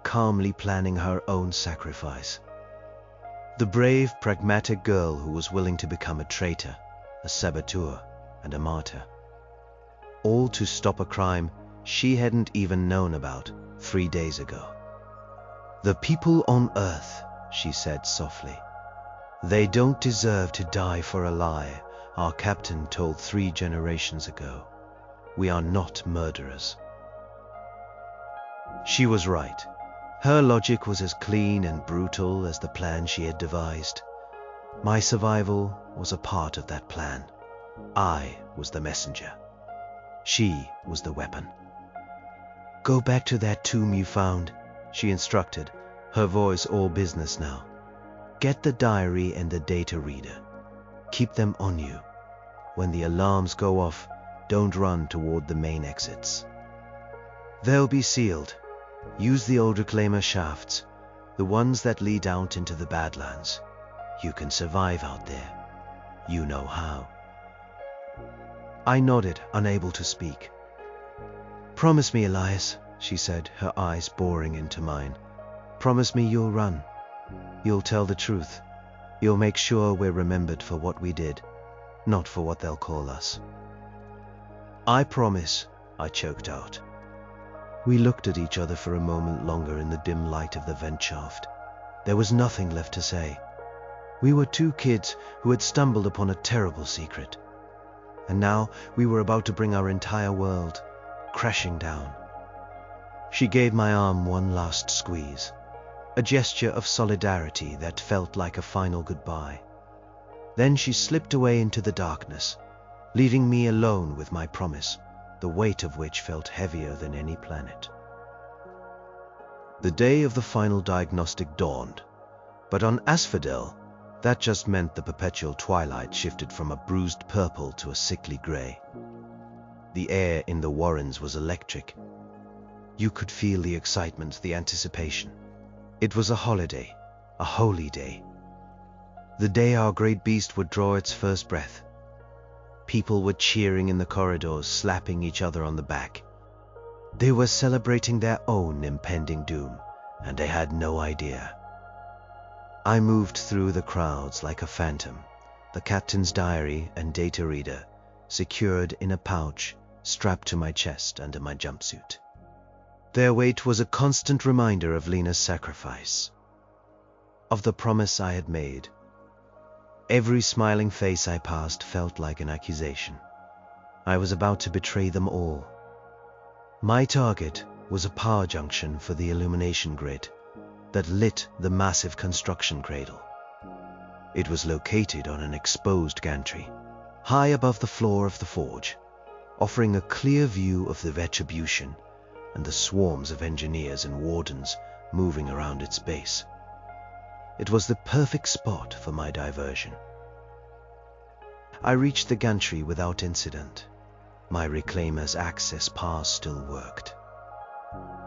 calmly planning her own sacrifice. The brave, pragmatic girl who was willing to become a traitor, a saboteur, and a martyr. All to stop a crime she hadn't even known about 3 days ago. "The people on Earth," she said softly. "They don't deserve to die for a lie our captain told 3 generations ago. We are not murderers." She was right. Her logic was as clean and brutal as the plan she had devised. My survival was a part of that plan. I was the messenger. She was the weapon. "Go back to that tomb you found," she instructed, her voice all business now. "Get the diary and the data reader. Keep them on you. When the alarms go off, don't run toward the main exits. They'll be sealed. Use the old reclaimer shafts, the ones that lead out into the Badlands. You can survive out there. You know how." I nodded, unable to speak. "Promise me, Elias," she said, her eyes boring into mine. "Promise me you'll run. You'll tell the truth. You'll make sure we're remembered for what we did, not for what they'll call us." "I promise," I choked out. We looked at each other for a moment longer in the dim light of the vent shaft. There was nothing left to say. We were two kids who had stumbled upon a terrible secret. And now we were about to bring our entire world crashing down. She gave my arm one last squeeze, a gesture of solidarity that felt like a final goodbye. Then she slipped away into the darkness, leaving me alone with my promise, the weight of which felt heavier than any planet. The day of the final diagnostic dawned, but on Asphodel, that just meant the perpetual twilight shifted from a bruised purple to a sickly gray. The air in the Warrens was electric. You could feel the excitement, the anticipation. It was a holiday, a holy day. The day our great beast would draw its first breath. People were cheering in the corridors, slapping each other on the back. They were celebrating their own impending doom, and they had no idea. I moved through the crowds like a phantom, the captain's diary and data reader secured in a pouch strapped to my chest under my jumpsuit. Their weight was a constant reminder of Lena's sacrifice, of the promise I had made. Every smiling face I passed felt like an accusation. I was about to betray them all. My target was a power junction for the illumination grid that lit the massive construction cradle. It was located on an exposed gantry, high above the floor of the forge, offering a clear view of the retribution and the swarms of engineers and wardens moving around its base. It was the perfect spot for my diversion. I reached the gantry without incident. My Reclaimer's access pass still worked.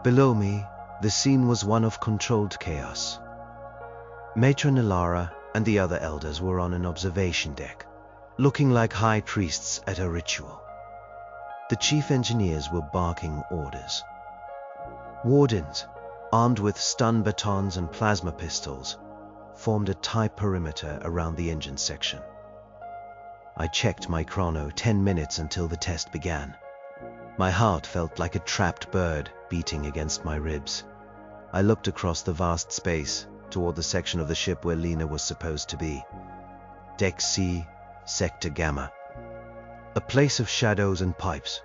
Below me, the scene was one of controlled chaos. Matron Ilara and the other elders were on an observation deck, looking like high priests at a ritual. The chief engineers were barking orders. Wardens, armed with stun batons and plasma pistols, formed a tight perimeter around the engine section. I checked my chrono 10 minutes until the test began. My heart felt like a trapped bird beating against my ribs. I looked across the vast space toward the section of the ship where Lena was supposed to be. Deck C, Sector Gamma. A place of shadows and pipes.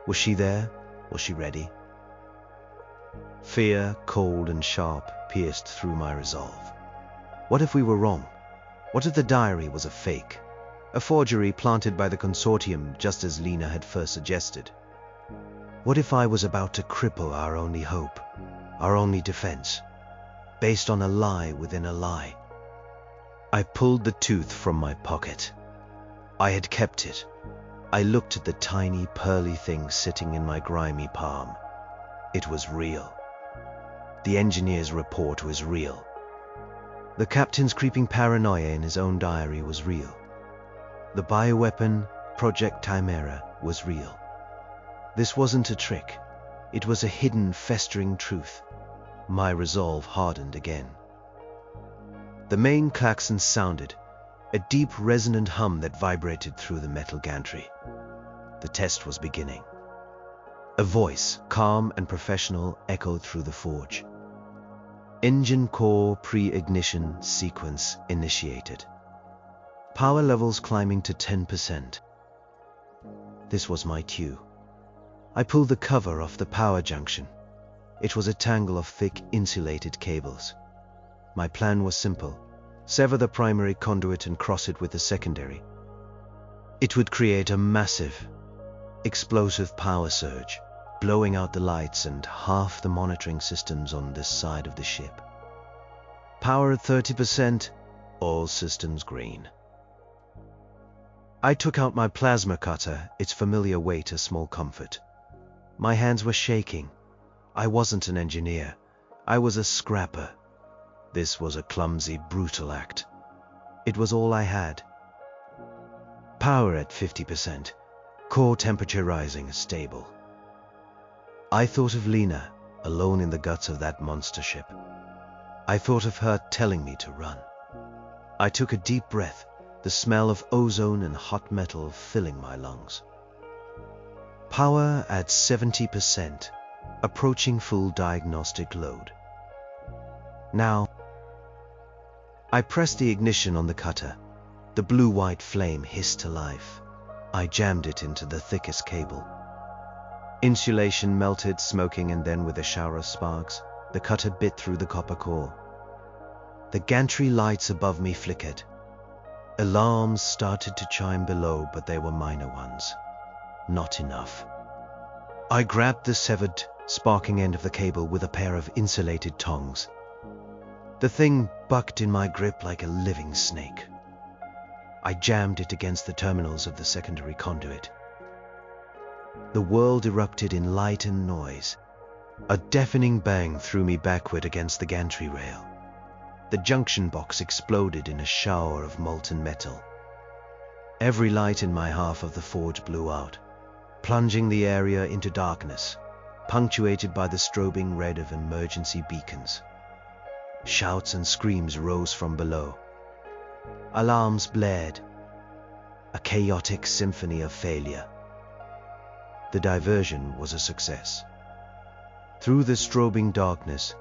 Was she there? Was she ready? Fear, cold and sharp, pierced through my resolve. What if we were wrong? What if the diary was a fake? A forgery planted by the Consortium, just as Lena had first suggested? What if I was about to cripple our only hope, our only defense, based on a lie within a lie? I pulled the tooth from my pocket. I had kept it. I looked at the tiny, pearly thing sitting in my grimy palm. It was real. The engineer's report was real. The captain's creeping paranoia in his own diary was real. The bioweapon, Project Chimera, was real. This wasn't a trick. It was a hidden, festering truth. My resolve hardened again. The main klaxon sounded, a deep, resonant hum that vibrated through the metal gantry. The test was beginning. A voice, calm and professional, echoed through the forge. Engine core pre-ignition sequence initiated. Power levels climbing to 10%. This was my cue. I pulled the cover off the power junction. It was a tangle of thick, insulated cables. My plan was simple. Sever the primary conduit and cross it with the secondary. It would create a massive, explosive power surge, blowing out the lights and half the monitoring systems on this side of the ship. Power at 30%, all systems green. I took out my plasma cutter, its familiar weight a small comfort. My hands were shaking. I wasn't an engineer. I was a scrapper. This was a clumsy, brutal act. It was all I had. Power at 50%, core temperature rising, stable. I thought of Lena, alone in the guts of that monster ship. I thought of her telling me to run. I took a deep breath, the smell of ozone and hot metal filling my lungs. Power at 70%, approaching full diagnostic load. Now, I pressed the ignition on the cutter. The blue-white flame hissed to life. I jammed it into the thickest cable. Insulation melted, smoking, and then with a shower of sparks, the cutter bit through the copper core. The gantry lights above me flickered. Alarms started to chime below, but they were minor ones. Not enough. I grabbed the severed, sparking end of the cable with a pair of insulated tongs. The thing bucked in my grip like a living snake. I jammed it against the terminals of the secondary conduit. The world erupted in light and noise. A deafening bang threw me backward against the gantry rail. The junction box exploded in a shower of molten metal. Every light in my half of the forge blew out, plunging the area into darkness, punctuated by the strobing red of emergency beacons. Shouts and screams rose from below. Alarms blared, a chaotic symphony of failure. The diversion was a success. Through the strobing darkness,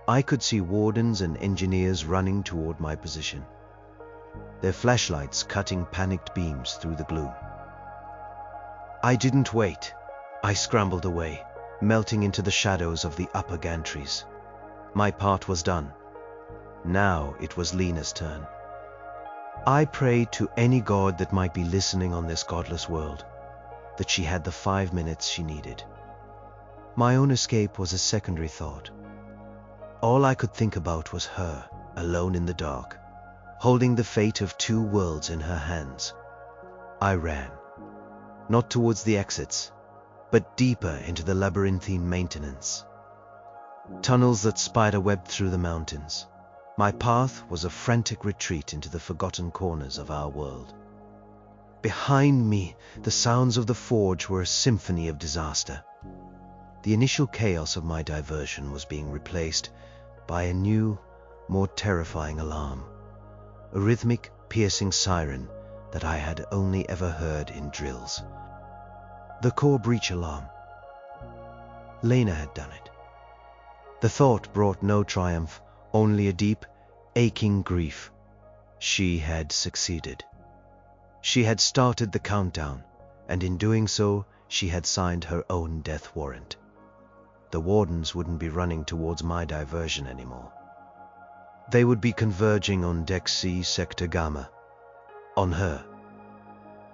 I could see wardens and engineers running toward my position, their flashlights cutting panicked beams through the gloom. I didn't wait. I scrambled away, melting into the shadows of the upper gantries. My part was done. Now it was Lena's turn. I prayed to any god that might be listening on this godless world, that she had the 5 minutes she needed. My own escape was a secondary thought. All I could think about was her, alone in the dark, holding the fate of 2 worlds in her hands. I ran, not towards the exits, but deeper into the labyrinthine maintenance. Tunnels that spider-webbed through the mountains. My path was a frantic retreat into the forgotten corners of our world. Behind me, the sounds of the forge were a symphony of disaster. The initial chaos of my diversion was being replaced by a new, more terrifying alarm, a rhythmic, piercing siren that I had only ever heard in drills. The core breach alarm. Lena had done it. The thought brought no triumph, only a deep, aching grief. She had succeeded. She had started the countdown, and in doing so, she had signed her own death warrant. The wardens wouldn't be running towards my diversion anymore. They would be converging on Deck C, Sector Gamma. On her.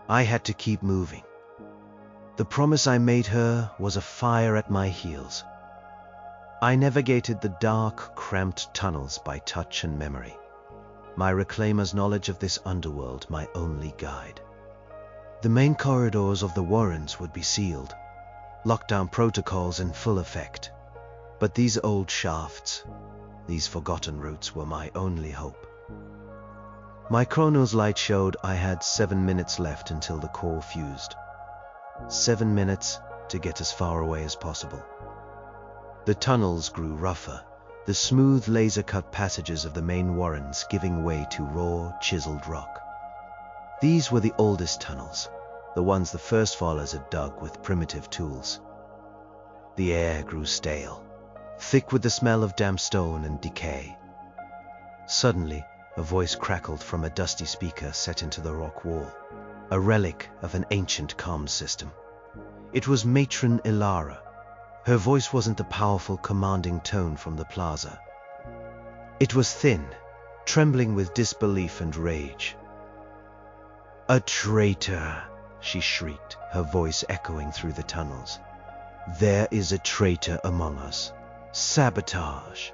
I had to keep moving. The promise I made her was a fire at my heels. I navigated the dark, cramped tunnels by touch and memory, my reclaimer's knowledge of this underworld my only guide. The main corridors of the warrens would be sealed, lockdown protocols in full effect. But these old shafts, these forgotten routes were my only hope. My chrono's light showed I had 7 minutes left until the core fused. 7 minutes to get as far away as possible. The tunnels grew rougher, the smooth laser-cut passages of the main warrens giving way to raw, chiseled rock. These were the oldest tunnels, the ones the first fallers had dug with primitive tools. The air grew stale, thick with the smell of damp stone and decay. Suddenly, a voice crackled from a dusty speaker set into the rock wall, a relic of an ancient comms system. It was Matron Ilara. Her voice wasn't the powerful, commanding tone from the plaza. It was thin, trembling with disbelief and rage. "A traitor!" she shrieked, her voice echoing through the tunnels. "There is a traitor among us. Sabotage.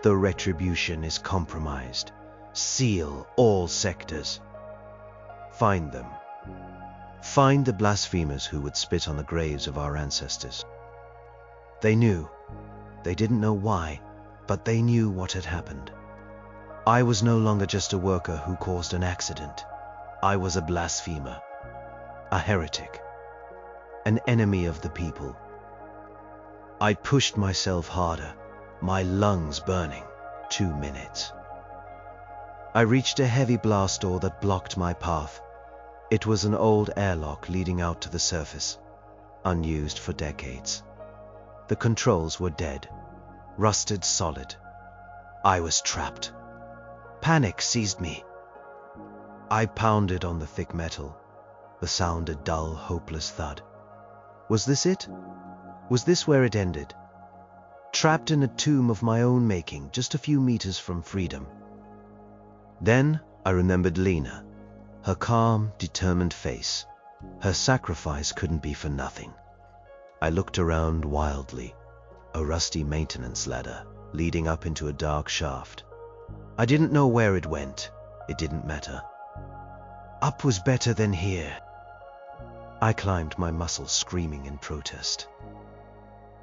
The retribution is compromised. Seal all sectors. Find them. Find the blasphemers who would spit on the graves of our ancestors." They knew. They didn't know why, but they knew what had happened. I was no longer just a worker who caused an accident. I was a blasphemer, a heretic, an enemy of the people. I pushed myself harder, my lungs burning. 2 minutes. I reached a heavy blast door that blocked my path. It was an old airlock leading out to the surface, unused for decades. The controls were dead, rusted solid. I was trapped. Panic seized me. I pounded on the thick metal, the sound a dull, hopeless thud. Was this it? Was this where it ended? Trapped in a tomb of my own making, just a few meters from freedom. Then I remembered Lena, her calm, determined face. Her sacrifice couldn't be for nothing. I looked around wildly, a rusty maintenance ladder leading up into a dark shaft. I didn't know where it went. It didn't matter. Up was better than here. I climbed, my muscles screaming in protest.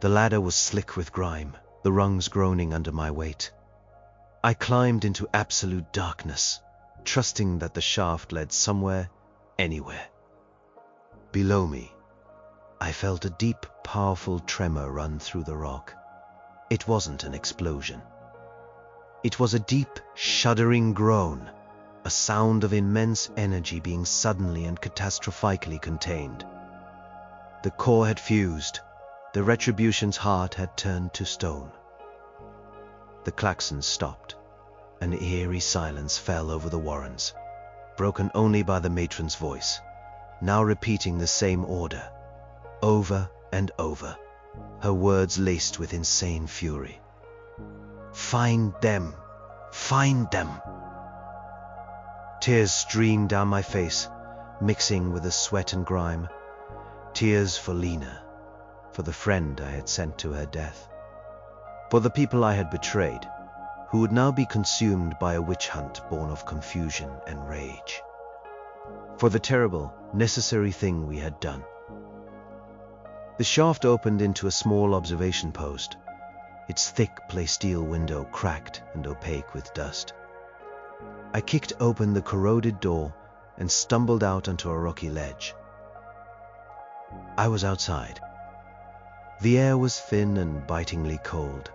The ladder was slick with grime, the rungs groaning under my weight. I climbed into absolute darkness, trusting that the shaft led somewhere, anywhere. Below me, I felt a deep, powerful tremor run through the rock. It wasn't an explosion. It was a deep, shuddering groan, a sound of immense energy being suddenly and catastrophically contained. The core had fused. The Retribution's heart had turned to stone. The klaxons stopped. An eerie silence fell over the Warrens, broken only by the matron's voice, now repeating the same order, over and over, her words laced with insane fury. Find them! Find them! Tears streamed down my face, mixing with the sweat and grime. Tears for Lena, for the friend I had sent to her death, for the people I had betrayed, who would now be consumed by a witch hunt born of confusion and rage, for the terrible, necessary thing we had done. The shaft opened into a small observation post, its thick plasteel window cracked and opaque with dust. I kicked open the corroded door and stumbled out onto a rocky ledge. I was outside. The air was thin and bitingly cold.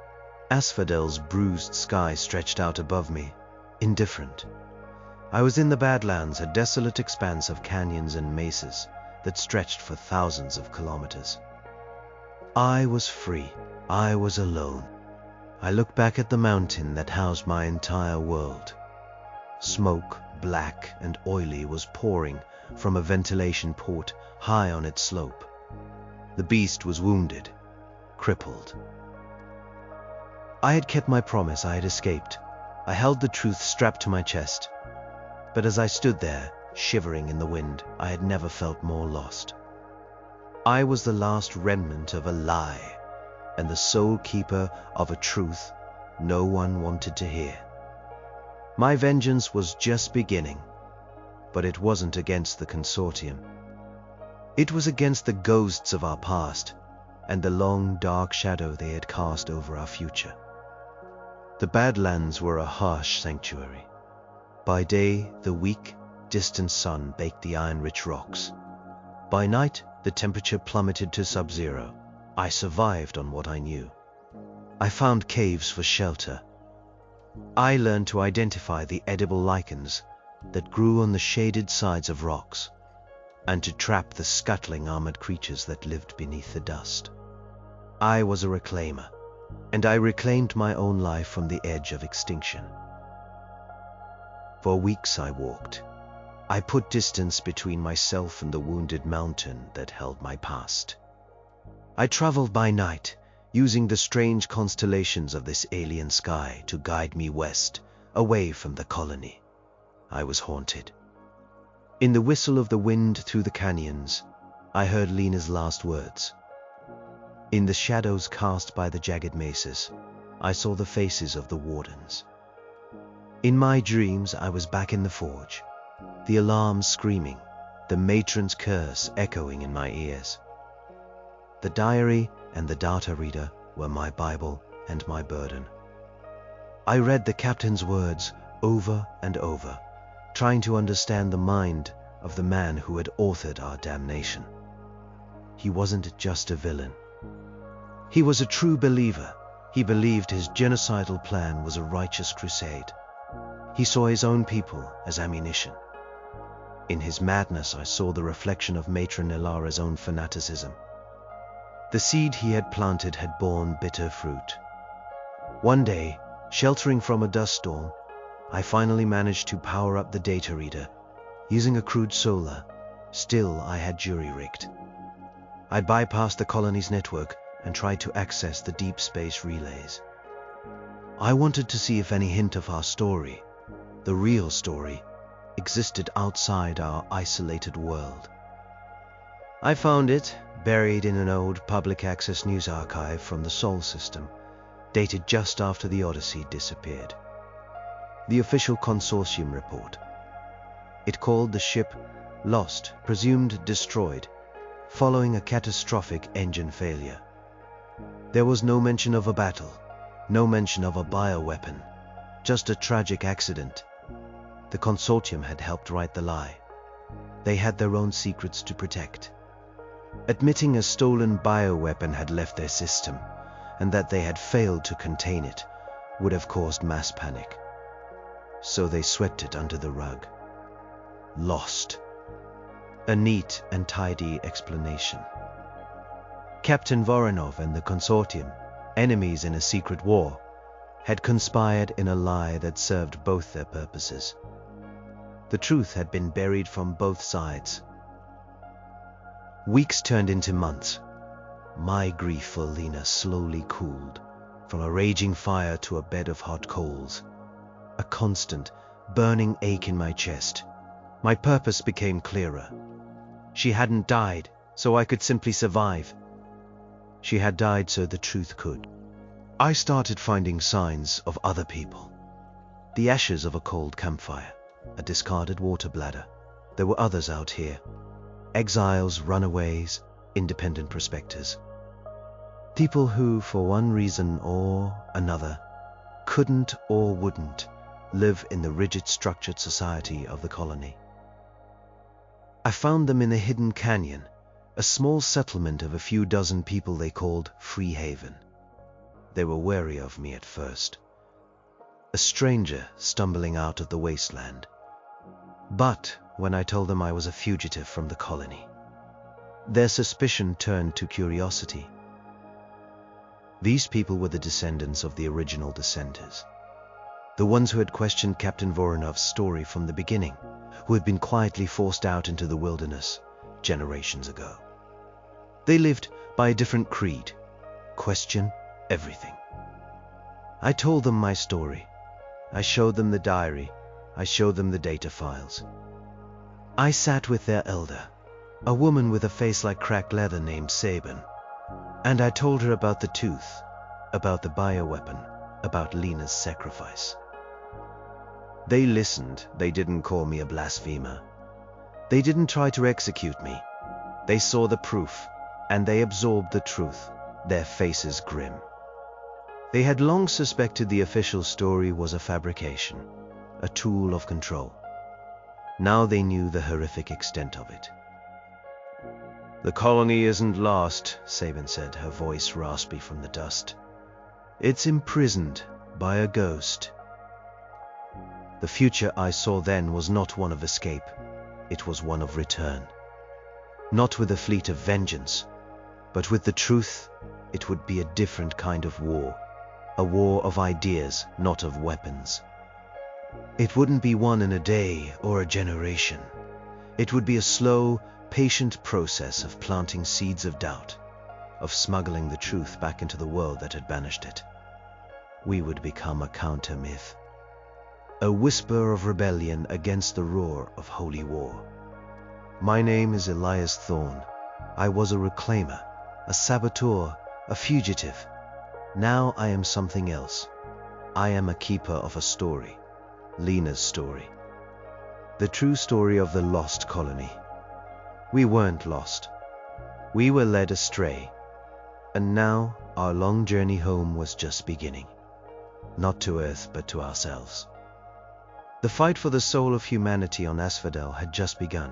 Asphodel's bruised sky stretched out above me, indifferent. I was in the Badlands, a desolate expanse of canyons and mesas that stretched for thousands of kilometers. I was free. I was alone. I looked back at the mountain that housed my entire world. Smoke, black and oily, was pouring from a ventilation port high on its slope. The beast was wounded, crippled. I had kept my promise. I had escaped. I held the truth strapped to my chest. But as I stood there, shivering in the wind, I had never felt more lost. I was the last remnant of a lie, and the sole keeper of a truth no one wanted to hear. My vengeance was just beginning, but it wasn't against the Consortium. It was against the ghosts of our past and the long, dark shadow they had cast over our future. The Badlands were a harsh sanctuary. By day, the weak, distant sun baked the iron-rich rocks. By night, the temperature plummeted to sub-zero. I survived on what I knew. I found caves for shelter. I learned to identify the edible lichens that grew on the shaded sides of rocks, and to trap the scuttling armored creatures that lived beneath the dust. I was a reclaimer, and I reclaimed my own life from the edge of extinction. For weeks I walked. I put distance between myself and the wounded mountain that held my past. I traveled by night, using the strange constellations of this alien sky to guide me west, away from the colony. I was haunted. In the whistle of the wind through the canyons, I heard Lena's last words. In the shadows cast by the jagged mesas, I saw the faces of the wardens. In my dreams, I was back in the forge, the alarm screaming, the matron's curse echoing in my ears. The diary and the data reader were my Bible and my burden. I read the captain's words over and over, trying to understand the mind of the man who had authored our damnation. He wasn't just a villain. He was a true believer. He believed his genocidal plan was a righteous crusade. He saw his own people as ammunition. In his madness, I saw the reflection of Matron Ilara's own fanaticism. The seed he had planted had borne bitter fruit. One day, sheltering from a dust storm, I finally managed to power up the data reader, using a crude solar. Still, I had jury-rigged. I'd bypassed the colony's network and tried to access the deep space relays. I wanted to see if any hint of our story, the real story, existed outside our isolated world. I found it buried in an old public access news archive from the Sol system, dated just after the Odyssey disappeared. The official Consortium report. It called the ship lost, presumed destroyed, following a catastrophic engine failure. There was no mention of a battle, no mention of a bioweapon, just a tragic accident. The Consortium had helped write the lie. They had their own secrets to protect. Admitting a stolen bioweapon had left their system, and that they had failed to contain it, would have caused mass panic. So they swept it under the rug. Lost. A neat and tidy explanation. Captain Voronov and the Consortium, enemies in a secret war, had conspired in a lie that served both their purposes. The truth had been buried from both sides. Weeks turned into months. My grief for Lena slowly cooled, from a raging fire to a bed of hot coals. A constant, burning ache in my chest. My purpose became clearer. She hadn't died, so I could simply survive. She had died so the truth could. I started finding signs of other people. The ashes of a cold campfire, a discarded water bladder. There were others out here. Exiles, runaways, independent prospectors. People who, for one reason or another, couldn't or wouldn't live in the rigid structured society of the colony. I found them in a hidden canyon, a small settlement of a few dozen people they called Free Haven. They were wary of me at first. A stranger stumbling out of the wasteland. But when I told them I was a fugitive from the colony, their suspicion turned to curiosity. These people were the descendants of the original dissenters. The ones who had questioned Captain Voronov's story from the beginning, who had been quietly forced out into the wilderness generations ago. They lived by a different creed. Question everything. I told them my story. I showed them the diary. I showed them the data files. I sat with their elder, a woman with a face like cracked leather named Sabin, and I told her about the tooth, about the bioweapon, about Lena's sacrifice. They listened. They didn't call me a blasphemer. They didn't try to execute me. They saw the proof, and they absorbed the truth, their faces grim. They had long suspected the official story was a fabrication, a tool of control. Now they knew the horrific extent of it. "The colony isn't lost," Sabin said, her voice raspy from the dust. "It's imprisoned by a ghost." The future I saw then was not one of escape. It was one of return. Not with a fleet of vengeance, but with the truth. It would be a different kind of war. A war of ideas, not of weapons. It wouldn't be won in a day or a generation. It would be a slow, patient process of planting seeds of doubt, of smuggling the truth back into the world that had banished it. We would become a counter-myth. A whisper of rebellion against the roar of holy war. My name is Elias Thorne. I was a reclaimer, a saboteur, a fugitive. Now I am something else. I am a keeper of a story. Lena's story. The true story of the lost colony. We weren't lost. We were led astray. And now our long journey home was just beginning. Not to Earth, but to ourselves. The fight for the soul of humanity on Asphodel had just begun.